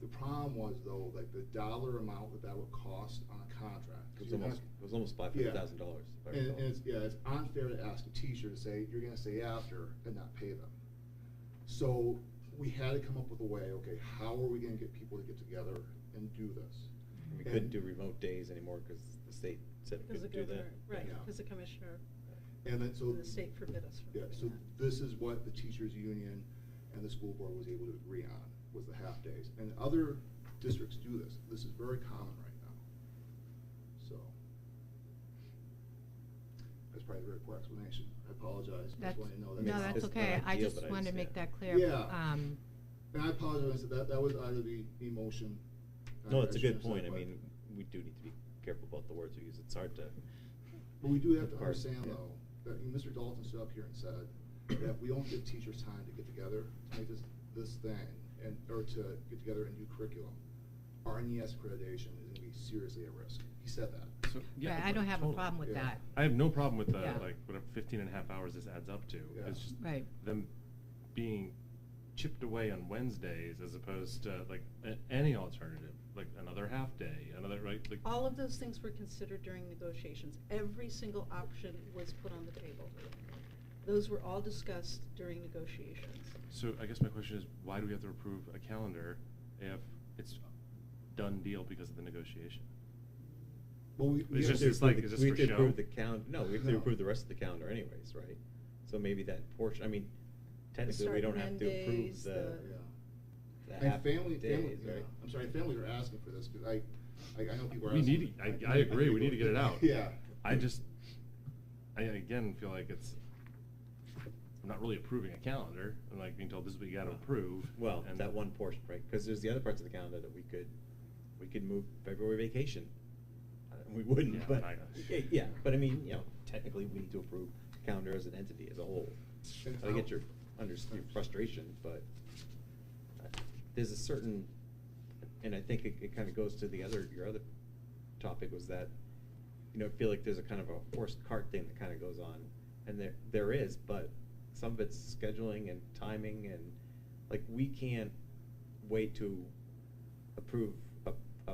The problem was though, like the dollar amount that would cost on a contract. It was almost $500,000. And it's unfair to ask a teacher to say, you're gonna stay after and not pay them. So we had to come up with a way, okay, how are we gonna get people to get together and do this? We couldn't do remote days anymore because the state said we Because the couldn't do that. governor, right, Yeah. because the commissioner, And then so. the state forbid us from Yeah, doing so that. this is what the teachers union and the school board was able to agree on, was the half days. And other districts do this. This is very common right now. So. That's probably a very poor explanation. I apologize. I just wanted to know that. No, that's It's okay. not I ideal, just but wanted to make yeah. that clear. Yeah. And I apologize, that was out of the emotion. No, it's a I good shouldn't have point. said I that. mean, we do need to be careful about the words we use. It's hard to. But we do have to Of course, understand yeah. though, that Mr. Dalton stood up here and said that if we don't give teachers time to get together, to make this thing, or to get together and do curriculum, our NES accreditation is gonna be seriously at risk. He said that. So, Right, I don't have a totally. problem with Yeah. that. I have no problem with the, Yeah. like, whatever 15 and a half hours this adds up to. Yeah. It's just Right. them being chipped away on Wednesdays as opposed to, like, any alternative, like another half day, another, right? Like, All of those things were considered during negotiations. Every single option was put on the table. Those were all discussed during negotiations. so I guess my question is, why do we have to approve a calendar if it's done deal because of the negotiation? Well, we It's have just- to- it's like, is this we for have to show? approve the calendar. No, we have to No. approve the rest of the calendar anyways, right? So maybe that portion. I mean, technically, we start don't and have end to approve days, the Yeah. the And half family, days, yeah. right? I'm sorry, families are asking for this, because I know people are We asking. need to- I agree, we need to get it out. Yeah. I just, I again feel like I'm not really approving a calendar. I'm like being told this is what you gotta approve. Well, and that one portion, right? Because there's the other parts of the calendar that we could move February vacation. We wouldn't, Yeah, but I- yeah. But I mean, technically, we need to approve the calendar as an entity, as a whole. And I get your frustration, but there's a certain, and I think it kind of goes to your other topic was that, I feel like there's a kind of a horse cart thing that kind of goes on and there is, but some of it's scheduling and timing, and like we can't wait to approve a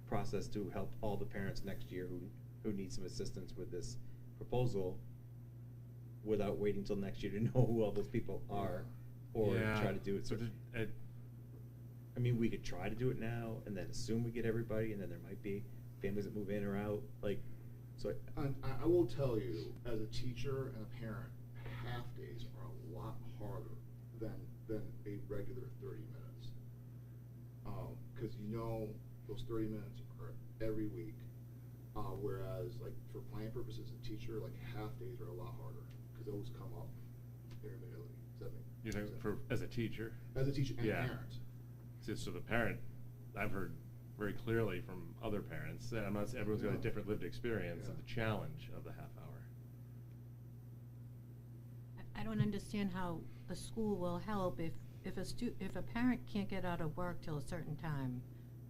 process to help all the parents next year who need some assistance with this proposal without waiting till next year to know who all those people are, or try to do it. So I mean, we could try to do it now and then assume we get everybody, and then there might be families that move in or out. Like, so I will tell you, as a teacher and a parent, half days are a lot harder than a regular 30 minutes. Because those 30 minutes occur every week. Whereas, like, for planning purposes, a teacher, like, half days are a lot harder because those come up intermittently. Does that make sense? As a teacher? As a teacher and parent. So the parent, I've heard very clearly from other parents, and I'm not saying everyone's got a different lived experience of the challenge of the half hour. I don't understand how the school will help if a parent can't get out of work till a certain time.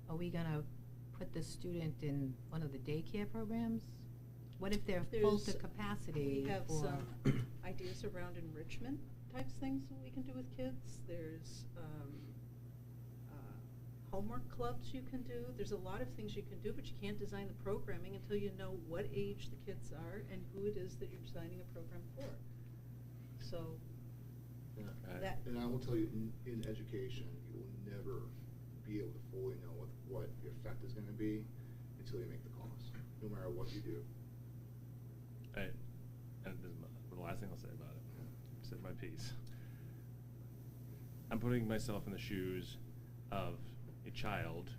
Are we gonna put the student in one of the daycare programs? What if they're full to capacity? We have some ideas around enrichment types things that we can do with kids. There's homework clubs you can do. There's a lot of things you can do, but you can't design the programming until you know what age the kids are and who it is that you're designing a program for. So and I will tell you, in education, you will never be able to fully know what the effect is going to be until you make the calls, no matter what you do. And this is the last thing I'll say about it. I've said my piece. I'm putting myself in the shoes of a child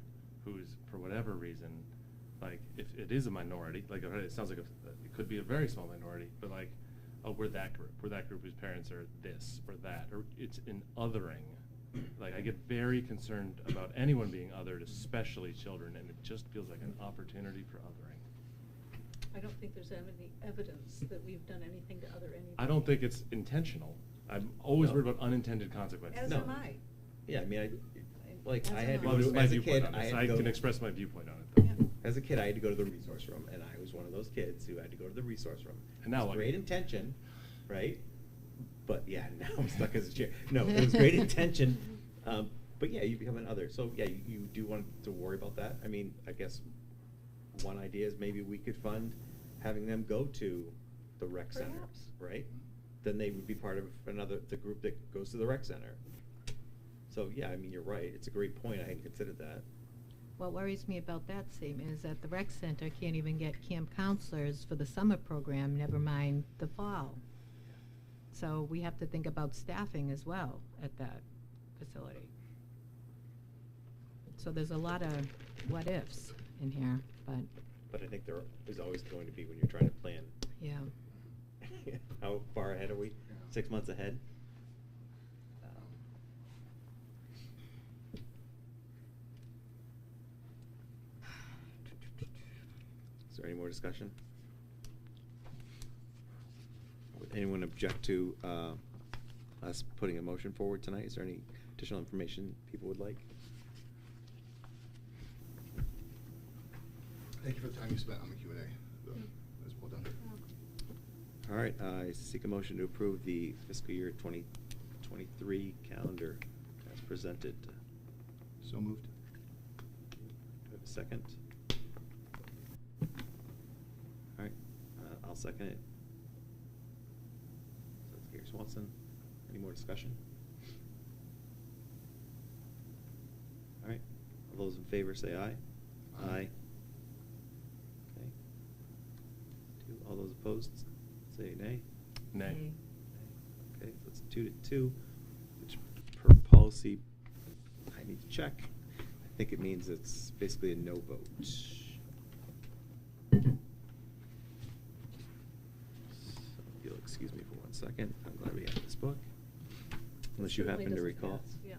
who's, for whatever reason, like, if it is a minority, like, it sounds like it could be a very small minority, but like, oh, we're that group whose parents are this or that, or it's an othering. Like, I get very concerned about anyone being othered, especially children, and it just feels like an opportunity for othering. I don't think there's any evidence that we've done anything to other anybody. I don't think it's intentional. I'm always worried about unintended consequences. As am I. Yeah, I mean, I had to Well, go this is to, my as a viewpoint kid, on this. I I had to can go, express my viewpoint on it, though. Yeah. as a kid, I had to go to the resource room, and I was one of those kids who had to go to the resource room. And now It was what? great intention, right? But yeah, now I'm stuck as a chair. No, it was great intention, but yeah, you become an other. So yeah, you do want to worry about that. I mean, I guess one idea is maybe we could fund having them go to the rec center, Perhaps. right? Then they would be part of the group that goes to the rec center. So yeah, I mean, you're right. It's a great point. I hadn't considered that. What worries me about that same is that the rec center can't even get camp counselors for the summer program, never mind the fall. So we have to think about staffing as well at that facility. So there's a lot of what ifs in here, But I think there is always going to be when you're trying to plan. yeah. How far ahead are we? 6 months ahead? Is there any more discussion? Would anyone object to us putting a motion forward tonight? Is there any additional information people would like? Thank you for the time you spent on the Q&A. That was well done. All right, I seek a motion to approve the fiscal year 2023 calendar as presented. So moved. Do I have a second? All right, I'll second it. So it's Gary Swanson. Any more discussion? All right, all those in favor say aye. Aye. Okay. All those opposed say nay. Nay. Okay, so it's 2-2, which per policy, I need to check. I think it means it's basically a no vote. So if you'll excuse me for 1 second, I'm glad we have this book. Unless you Certainly happen to doesn't recall. pass, yeah.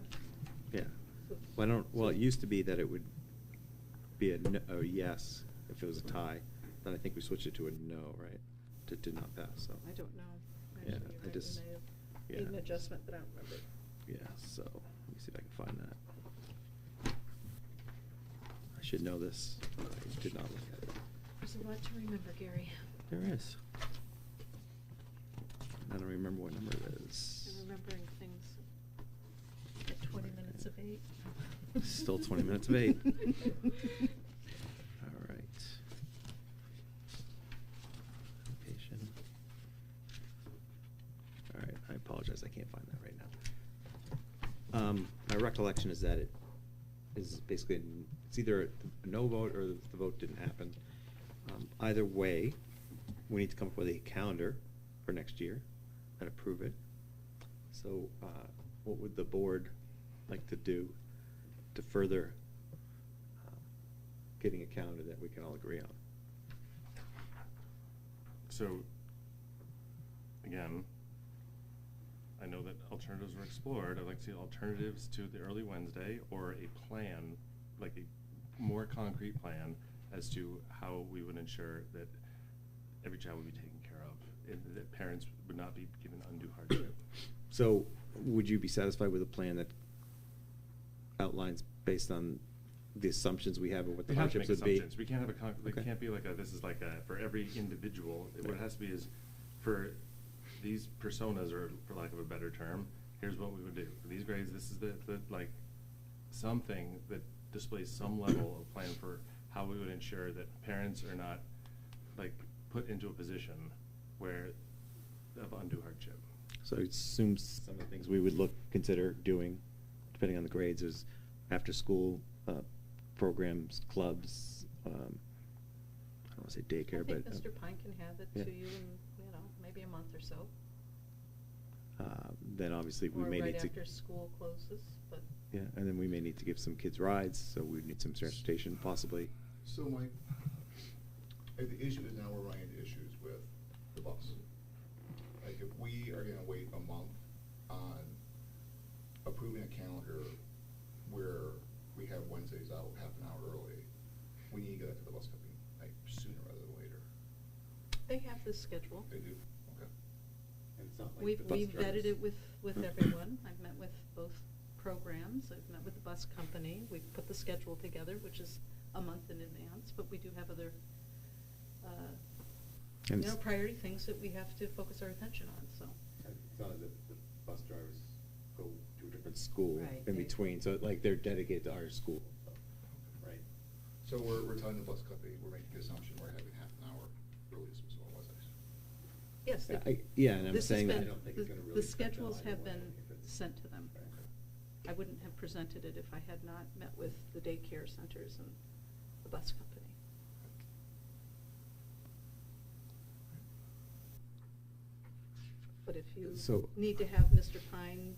Yeah. Well, it used to be that it would be a yes if it was a tie. Then I think we switched it to a no, right? It did not pass, so. I don't know. Yeah, Actually, I you're just- right, we may have yeah. made an adjustment, but I don't remember. Yeah, so, let me see if I can find that. I should know this, but I did not look at it. There's a lot to remember, Gary. There is. I don't remember what number it is. I'm remembering things at 20 minutes of 8. Still 20 minutes of 8. All right. Patient. All right, I apologize, I can't find that right now. My recollection is that it is basically, it's either a no vote or the vote didn't happen. Either way, we need to come up with a calendar for next year and approve it. So what would the board like to do to further getting a calendar that we can all agree on? So, again, I know that alternatives were explored. I'd like to see alternatives to the early Wednesday or a plan, like a more concrete plan as to how we would ensure that every child would be taken care of and that parents would not be given undue hardship. So would you be satisfied with a plan that outlines based on the assumptions we have of what the We have to hardships make would be? assumptions. We can't have a it Okay. can't be like a, this is like a, for every individual. What it has to be is, for these personas, or for lack of a better term, here's what we would do. For these grades, this is the like, something that displays some level of plan for how we would ensure that parents are not, like, put into a position where, of undue hardship. So it assumes some of the things we would consider doing, depending on the grades, is after-school programs, clubs, I don't want to say daycare, I but... think Mr. Pine can have it yeah. to you in, maybe a month or so. Then obviously we Or may right need to... after school closes, but. Yeah, and then we may need to give some kids rides, so we'd need some transportation, possibly. So Mike, the issue is now we're running into issues with the bus. Like, if we are gonna wait a month on approving a calendar where we have Wednesdays out half an hour early, we need to get that to the bus company, like, sooner rather than later. They have this schedule. They do? Okay. And it's not like We've the bus vetted drivers- it with everyone. I've met with both programs. I've met with the bus company. We've put the schedule together, which is a month in advance, but we do have other, And s- priority things that we have to focus our attention on, so. It's not as if the bus drivers go to a different school Right, in they- between, so like they're dedicated to our school, right? So we're telling the bus company, we're making the assumption we're having half an hour early dismissal on Wednesdays. Yes. Yeah, and I'm this has saying that been- I don't think it's gonna the really affect them schedules either have way been if it's- sent to them. Right. I wouldn't have presented it if I had not met with the daycare centers and the bus company. But if you So- need to have Mr. Pine,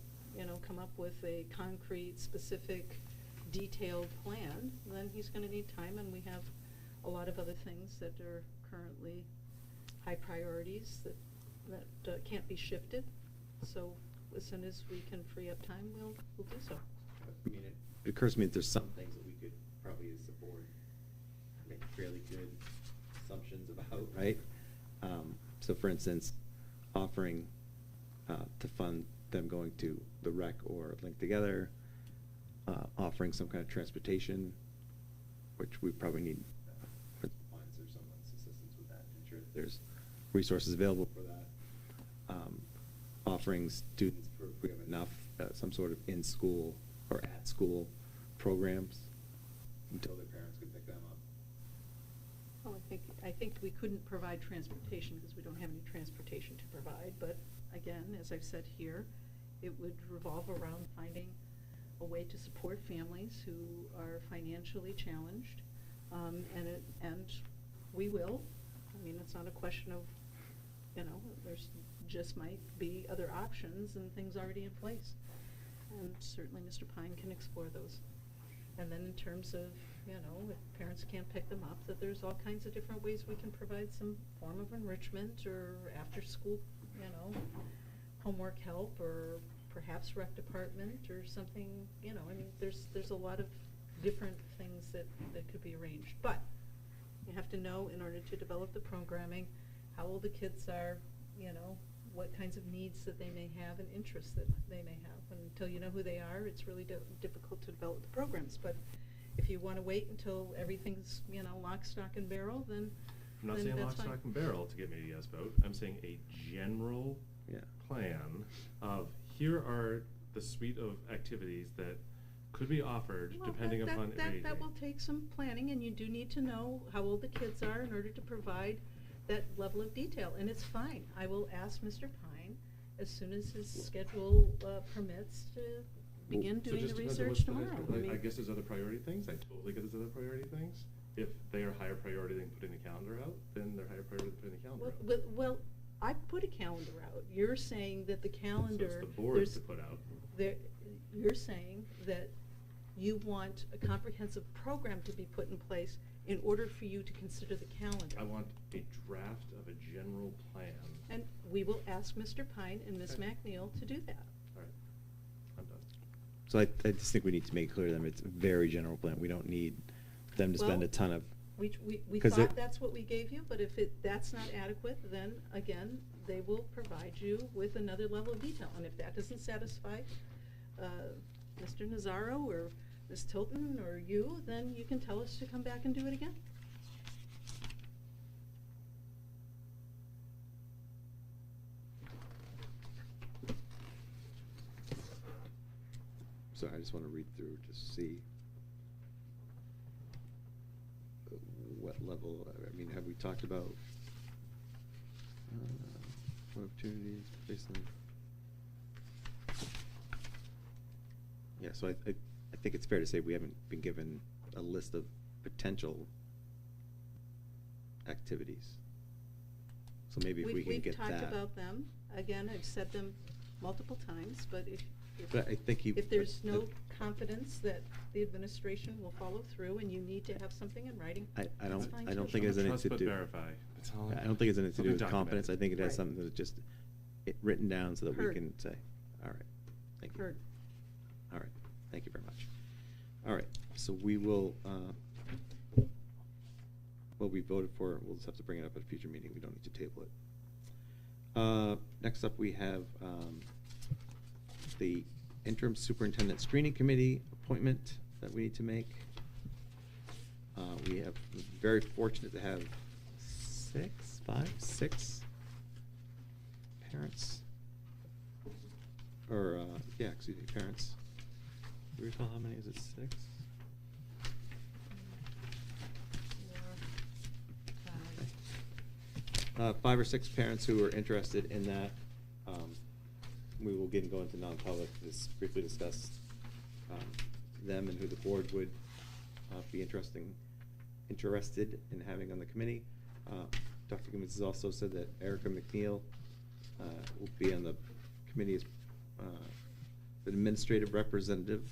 come up with a concrete, specific, detailed plan, then he's gonna need time, and we have a lot of other things that are currently high priorities that can't be shifted. So as soon as we can free up time, we'll do so. I mean, it occurs to me that there's some things that we could probably, as a board, make fairly good assumptions about, right? So for instance, offering to fund them going to the rec or Link Together, offering some kind of transportation, which we probably need principal funds or someone's assistance with that, ensure that there's resources available for that. Offering students, if we have enough, some sort of in-school or at-school programs until their parents can pick them up. Well, I think we couldn't provide transportation because we don't have any transportation to provide, but again, as I've said here, it would revolve around finding a way to support families who are financially challenged, and we will. I mean, it's not a question of, there's just might be other options and things already in place. And certainly Mr. Pine can explore those. And then in terms of, if parents can't pick them up, that there's all kinds of different ways we can provide some form of enrichment or after-school, homework help, or perhaps rec department or something, I mean, there's a lot of different things that could be arranged. But you have to know, in order to develop the programming, how old the kids are, what kinds of needs that they may have and interests that they may have. And until you know who they are, it's really difficult to develop the programs. But if you want to wait until everything's, lock, stock, and barrel, then I'm not then saying that's lock, fine. stock, and barrel to get me a yes vote. I'm saying a general Yeah. plan of here are the suite of activities that could be offered Well, depending upon rating. that will take some planning, and you do need to know how old the kids are in order to provide that level of detail, and it's fine. I will ask Mr. Pine as soon as his schedule permits to begin So doing just the depends on research what's the tomorrow. next- I guess there's other priority things. I totally get there's other priority things. If they are higher priority than putting the calendar out, then they're higher priority than putting the calendar out. Well, I put a calendar out. You're saying that the calendar. So it's the board there's- to put out. You're saying that you want a comprehensive program to be put in place in order for you to consider the calendar. I want a draft of a general plan. And we will ask Mr. Pine and Ms. Okay. McNeil to do that. All right, I'm done. So I just think we need to make clear to them it's a very general plan. We don't need them to spend Well, a ton of. We 'Cause thought it- that's what we gave you, but if that's not adequate, then again, they will provide you with another level of detail. And if that doesn't satisfy Mr. Nazaro or Ms. Tilton or you, then you can tell us to come back and do it again. So I just want to read through to see what level. I mean, have we talked about what opportunities based on? Yeah, so I think it's fair to say we haven't been given a list of potential activities. So maybe if we can get that. We've talked about them. Again, I've said them multiple times, but But I think if there's no confidence that the administration will follow through and you need to have something in writing, I that's fine don't too. think it has anything Trust to but do. verify. That's all. I don't think it's anything to do Something with confidence. I documented. think it has Right. something that's just written down so that we Heard. can say, all right, thank you. Heard. All right, thank you very much. All right, so we will, what we voted for, we'll just have to bring it up at a future meeting. We don't need to table it. Next up, we have the Interim Superintendent Screening Committee appointment that we need to make. We have very fortunate to have six parents, or parents. Do you recall how many? Is it six? 5 or 6 parents who are interested in that. We will go into non-public to just briefly discuss them and who the board would be interested in having on the committee. Dr. Gibbons has also said that Erica McNeil will be on the committee as the administrative representative,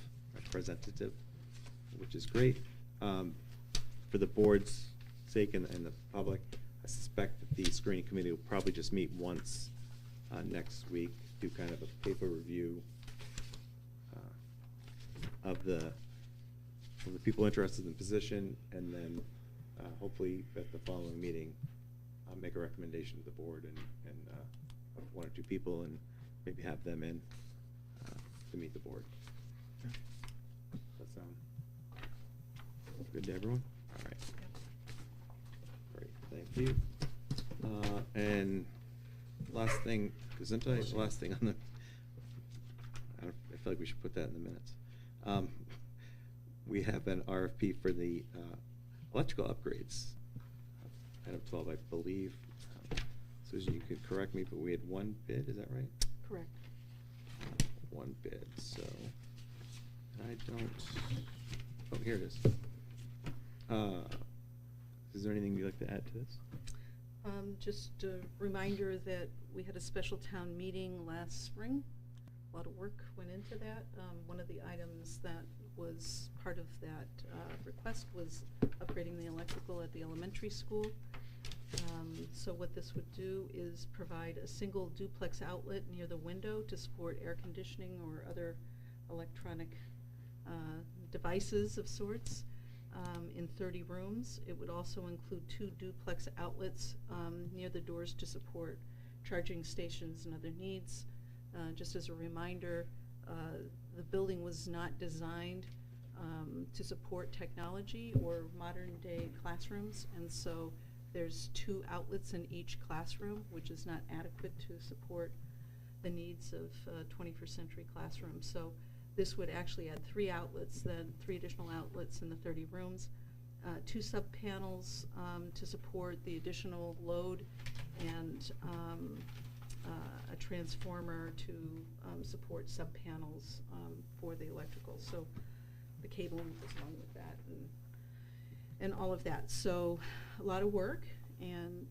which is great. For the board's sake and the public, I suspect that the screening committee will probably just meet once next week, do kind of a paper review of the people interested in the position, and then hopefully at the following meeting make a recommendation to the board and 1 or 2 people, and maybe have them in to meet the board. Does that sound good to everyone? All right. Great, thank you. And last thing, isn't I the last thing on the? I feel like we should put that in the minutes. We have an RFP for the electrical upgrades. Item 12, I believe. Susan, you could correct me, but we had 1 bid. Is that right? Correct. 1 bid. So I don't. Oh, here it is. Is there anything you'd like to add to this? Just a reminder that we had a special town meeting last spring. A lot of work went into that. One of the items that was part of that request was upgrading the electrical at the elementary school. So what this would do is provide a single duplex outlet near the window to support air conditioning or other electronic devices of sorts in 30 rooms. It would also include 2 duplex outlets near the doors to support charging stations and other needs. Just as a reminder, the building was not designed to support technology or modern day classrooms, and so there's 2 outlets in each classroom, which is not adequate to support the needs of 21st century classrooms. So this would actually add 3 outlets, then 3 additional outlets in the 30 rooms, 2 sub-panels to support the additional load, and a transformer to support sub-panels for the electrical. So the cabling goes along with that, and all of that. So a lot of work, and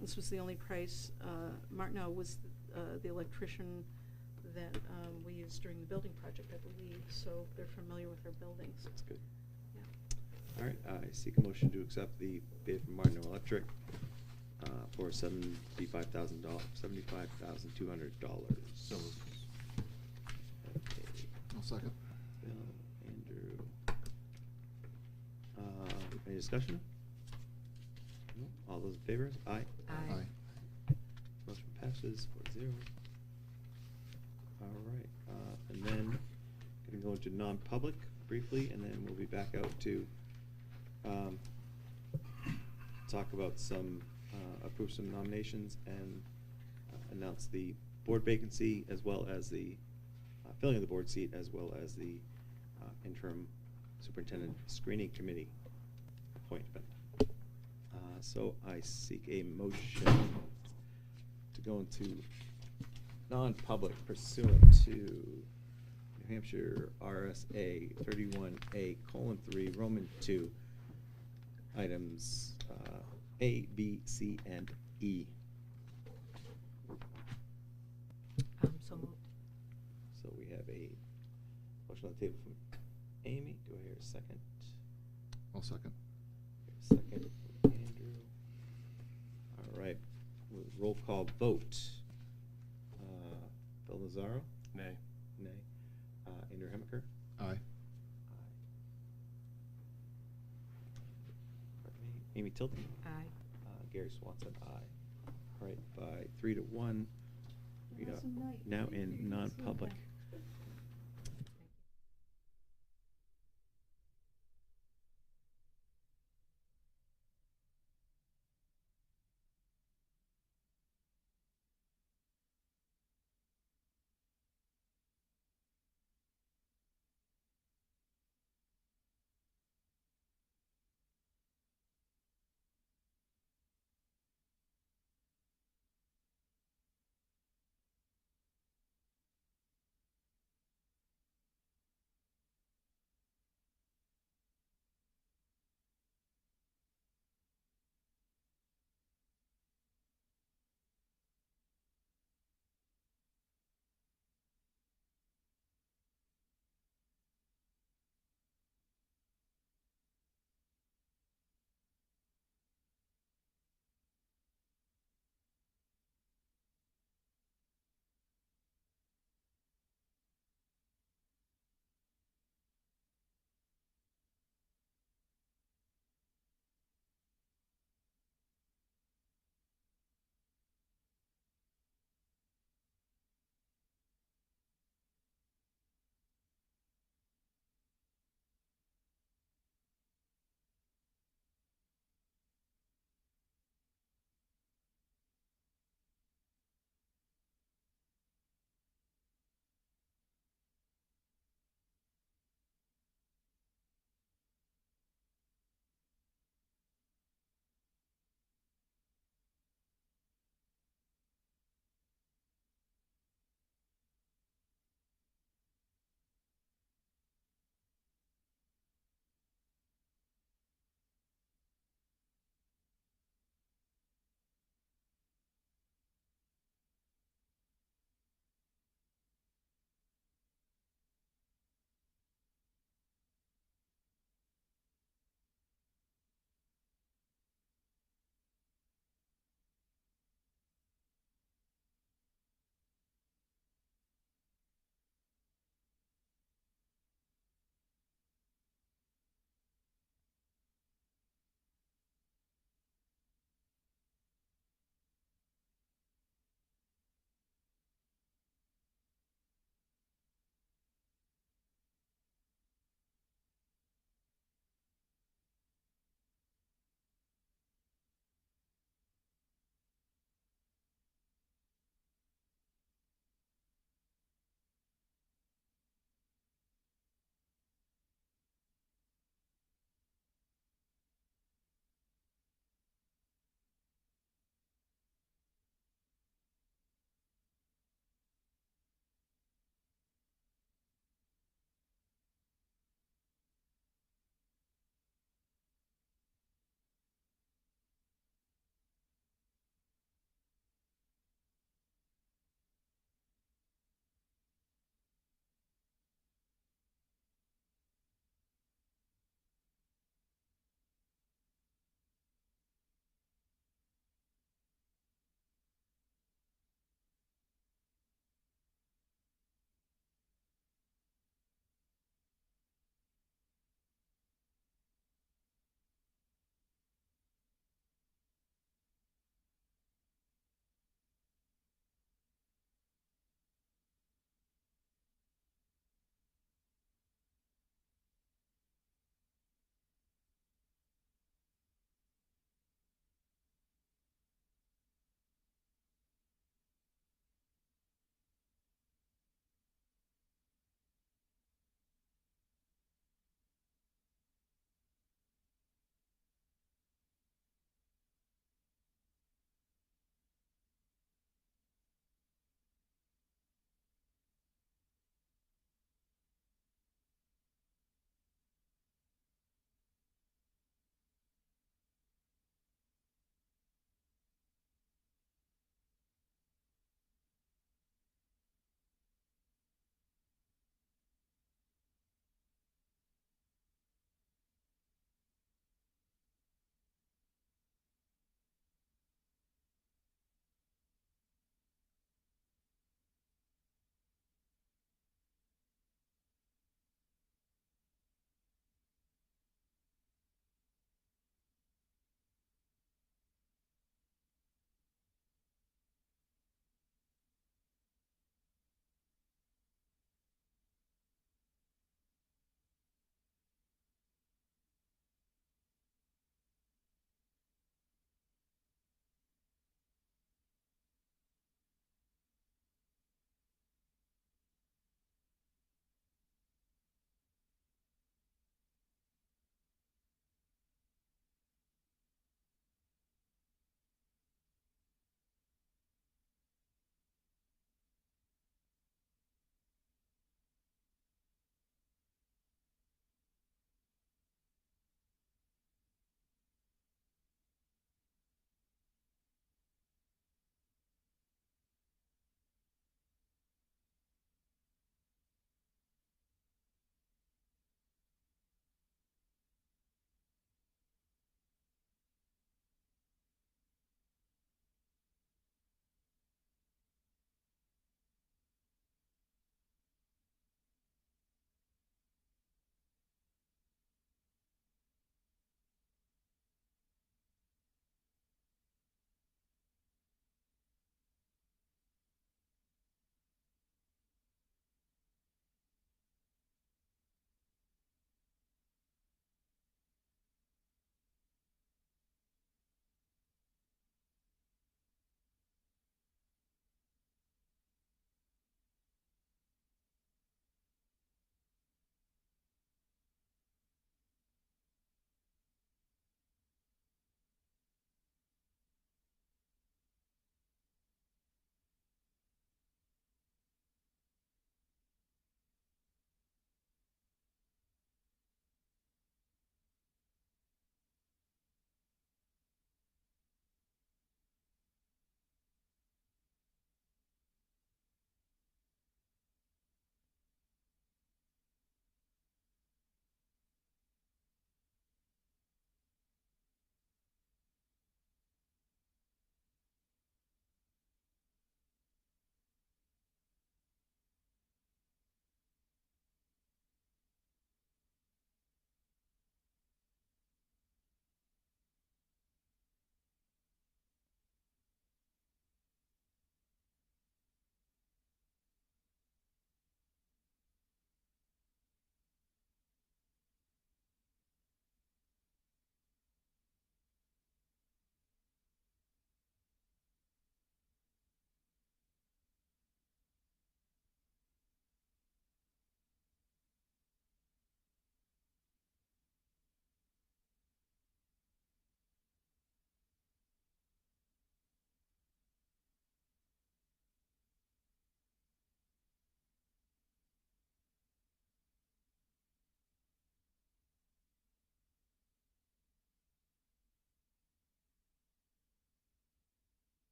this was the only price. Martineau was the electrician that we used during the building project, I believe, so they're familiar with our buildings. That's good. Yeah. All right, I seek a motion to accept the bid from Martineau Electric for $75,200. So moved. Okay. I'll second. Bill, Andrew. Any discussion? No? All those in favor? Aye. Aye. Motion passes 4-0. All right, and then gonna go into non-public briefly, and then we'll be back out to talk about some, approve some nominations and announce the board vacancy, as well as the filling of the board seat, as well as the interim superintendent screening committee appointment. So I seek a motion to go into non-public pursuant to New Hampshire RSA 31A:3 Roman 2 items A, B, C, and E. So moved. So we have a motion on the table from Amy. Do I hear a second? I'll second. Second from Andrew. All right, roll call vote. Bill Nazaro? Nay. Nay. Andrew Hemaker? Aye. Pardon me. Amy Tilton? Aye. Gary Swanson, aye. All right, by 3-1, we are Awesome night. now in non-public.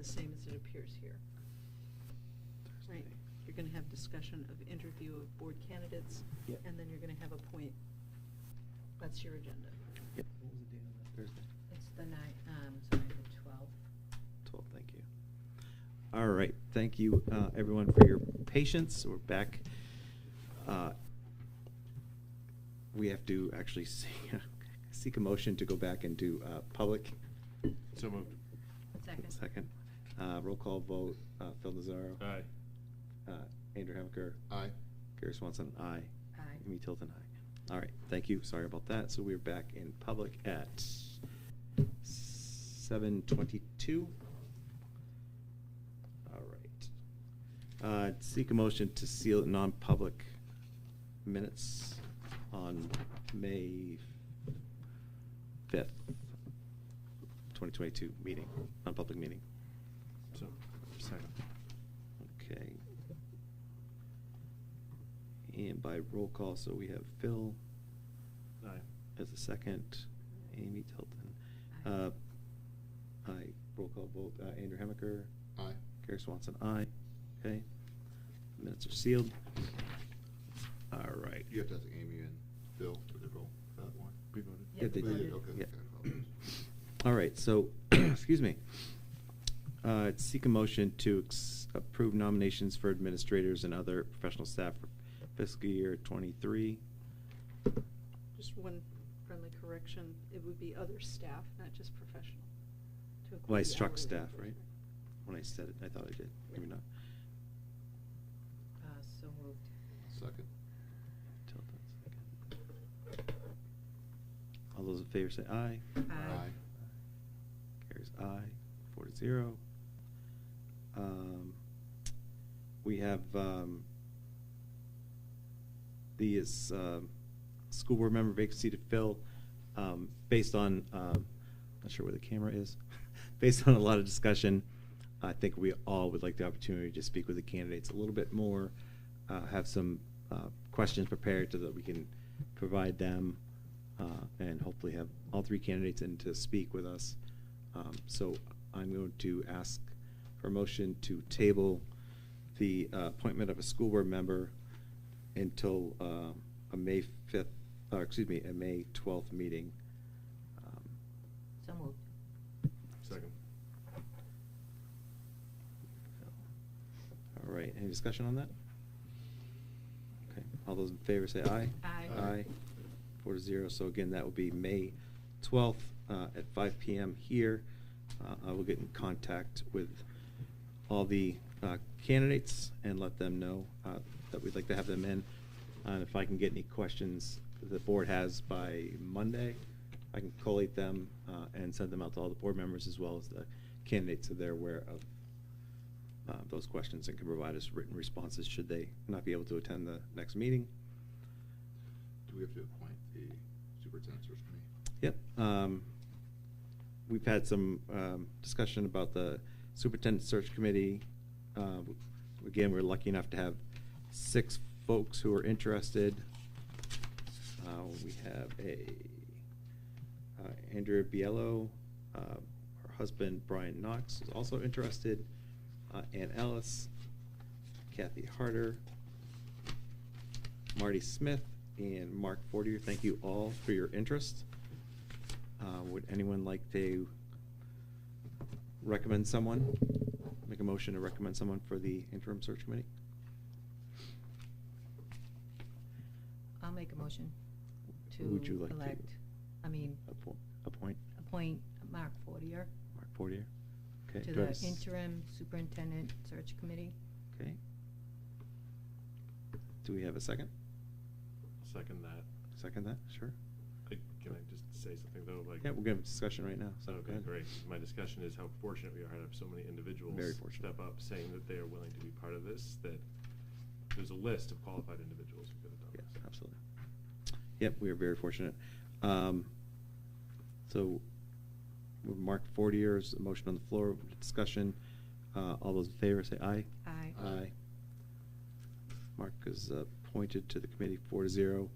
same as it appears here. Right. You're going to have discussion of interview of board candidates, Yep. and then you're going to have a point. That's your agenda. Yep. What was the date on that Thursday? It's the 12th. 12, thank you. All right, thank you, everyone, for your patience. We're back. We have to actually seek a motion to go back into public. So moved. Second. Second. Roll call vote, Phil Nazaro. Aye. Andrew Hammaker. Aye. Gary Swanson, aye. Aye. Amy Tilton, aye. All right, thank you. Sorry about that. So we're back in public at 7:22. All right. Seek a motion to seal non-public minutes on May 5th, 2022 meeting, non-public meeting. So, second. Okay. And by roll call, so we have Phil Aye. as the second, Amy Tilton. Aye. Aye. Roll call vote, Andrew Hammaker. Aye. Gary Swanson, aye. Okay. Minutes are sealed. All right. You have to ask Amy and Bill for the roll for that one. We voted. Yeah, they Oh, you did. Okay. Yeah. Okay, I apologize. All right, so, excuse me. Seek a motion to approve nominations for administrators and other professional staff for fiscal year '23. Just one friendly correction, it would be other staff, not just professional. to include Well, I the struck hourly staff, workers. right? When I said it, I thought I did. Maybe not. So moved. Second. Tilton, second. All those in favor say aye. Aye. Carries aye, 4-0. We have the school board member vacancy to fill, based on, not sure where the camera is, based on a lot of discussion. I think we all would like the opportunity to speak with the candidates a little bit more, have some questions prepared so that we can provide them, and hopefully have all three candidates in to speak with us. So I'm going to ask for a motion to table the appointment of a school board member until a May 5th, a May 12th meeting. So moved. Second. All right, any discussion on that? Okay, all those in favor say aye. Aye. Aye. 4-0, so again, that will be May 12th at 5 p.m. here. I will get in contact with all the candidates and let them know that we'd like to have them in. And if I can get any questions the board has by Monday, I can collate them and send them out to all the board members as well as the candidates so they're aware of those questions and can provide us written responses should they not be able to attend the next meeting. Do we have to appoint the superintendent search committee? Yep. We've had some discussion about the superintendent search committee. Again, we're lucky enough to have 6 folks who are interested. We have Andrea Biello, her husband Brian Knox is also interested, Ann Ellis, Kathy Harder, Marty Smith, and Mark Fortier. Thank you all for your interest. Would anyone like to recommend someone? Make a motion to recommend someone for the interim search committee? I'll make a motion to Who would you like to elect, appoint? appoint Mark Fortier Mark Fortier? Okay. to do I have a the interim superintendent search committee. Okay. Do we have a second? Second that. Second that? Sure. Can I just say something though? Like, Yeah, we're going to have a discussion right now. So go okay, ahead. great. My discussion is how fortunate we are to have so many individuals Very fortunate. step up saying that they are willing to be part of this, that there's a list of qualified individuals who could have done Yes, this. absolutely. Yep, we are very fortunate. So, with Mark Fortier's motion on the floor, discussion. All those in favor say aye. Aye. Aye. Mark is appointed to the committee 4-0.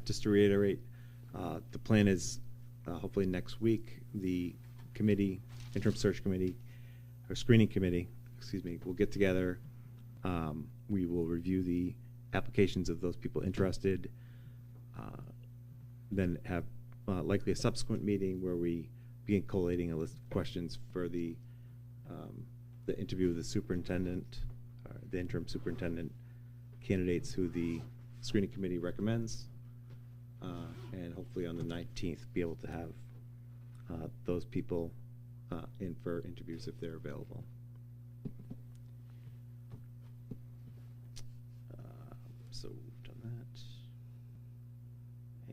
Just to reiterate, the plan is hopefully next week, the committee, interim search committee, or screening committee, excuse me, will get together. We will review the applications of those people interested, then have likely a subsequent meeting where we begin collating a list of questions for the interview of the superintendent, the interim superintendent candidates who the screening committee recommends, and hopefully on the 19th be able to have those people in for interviews if they're available. So we've done that.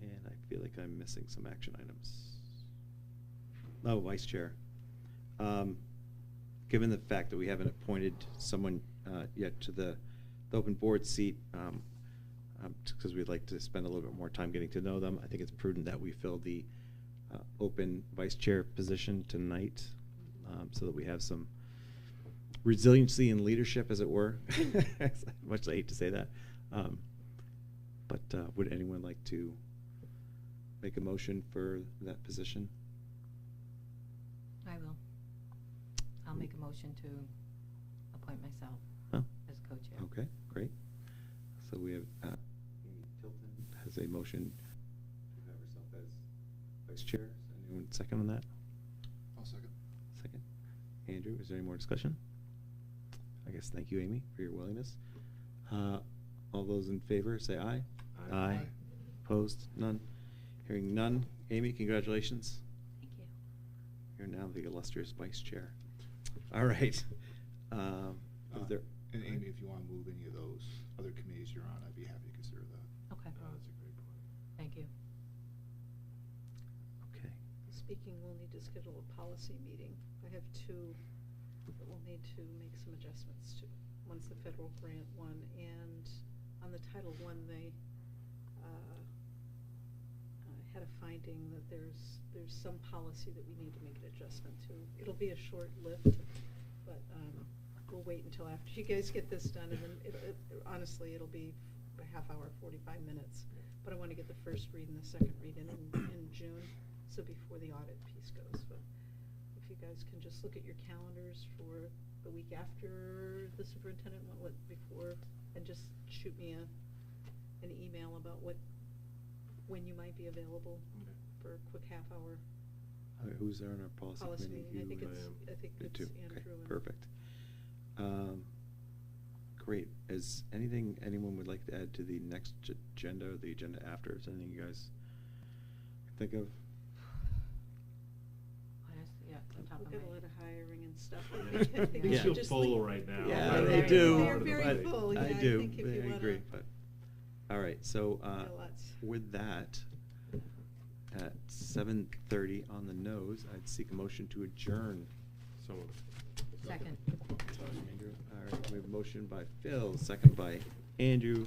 And I feel like I'm missing some action items. Oh, vice chair. Given the fact that we haven't appointed someone yet to the open board seat, because we'd like to spend a little bit more time getting to know them, I think it's prudent that we fill the open vice chair position tonight, so that we have some resiliency and leadership, as it were. Much as I hate to say that. But would anyone like to make a motion for that position? I will. I'll make a motion to appoint myself as co-chair. Okay, great. So we have Amy Tilton has a motion to have herself as vice chair. Is anyone second on that? I'll second. Second. Andrew, is there any more discussion? I guess thank you, Amy, for your willingness. All those in favor say aye. Aye. Aye. Opposed? None. Hearing none. Amy, congratulations. Thank you. You're now the illustrious vice chair. All right. Is there? And Amy, if you want to move any of those other committees you're on, I'd be happy to consider that. Okay. Oh, that's a great point. Thank you. Okay. Speaking, we'll need to schedule a policy meeting. I have two that we'll need to make some adjustments to. One's the federal grant one, and on the Title I, they had a finding that there's some policy that we need to make an adjustment to. It'll be a short lift, but we'll wait until after you guys get this done, and then honestly, it'll be a half hour, 45 minutes. But I want to get the first read and the second read in June, so before the audit piece goes. But if you guys can just look at your calendars for the week after the superintendent one, before, and just shoot me an email about when you might be available for a quick half hour. Who's there on our policy committee? meeting? You? I think You it's too. Andrew. Okay, and- perfect. Great. Is anyone would like to add to the next agenda or the agenda after? Is there anything you guys think of? Honestly, yeah, on top We've of got my a lot of hiring and stuff. Yeah. Maybe These you feel just full leave- right now. Yeah, They're they very do. full. They're very but full, yeah, I I do. think if you I wanna- agree. But all right. So got lots. with that, at 7:30 on the nose, I'd seek a motion to adjourn. So moved. second. Andrew. All right. We have a motion by Phil, second by Andrew.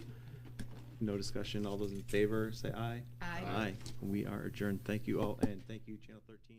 No discussion. All those in favor, say aye. Aye. Aye. We are adjourned. Thank you all, and thank you, Channel 13.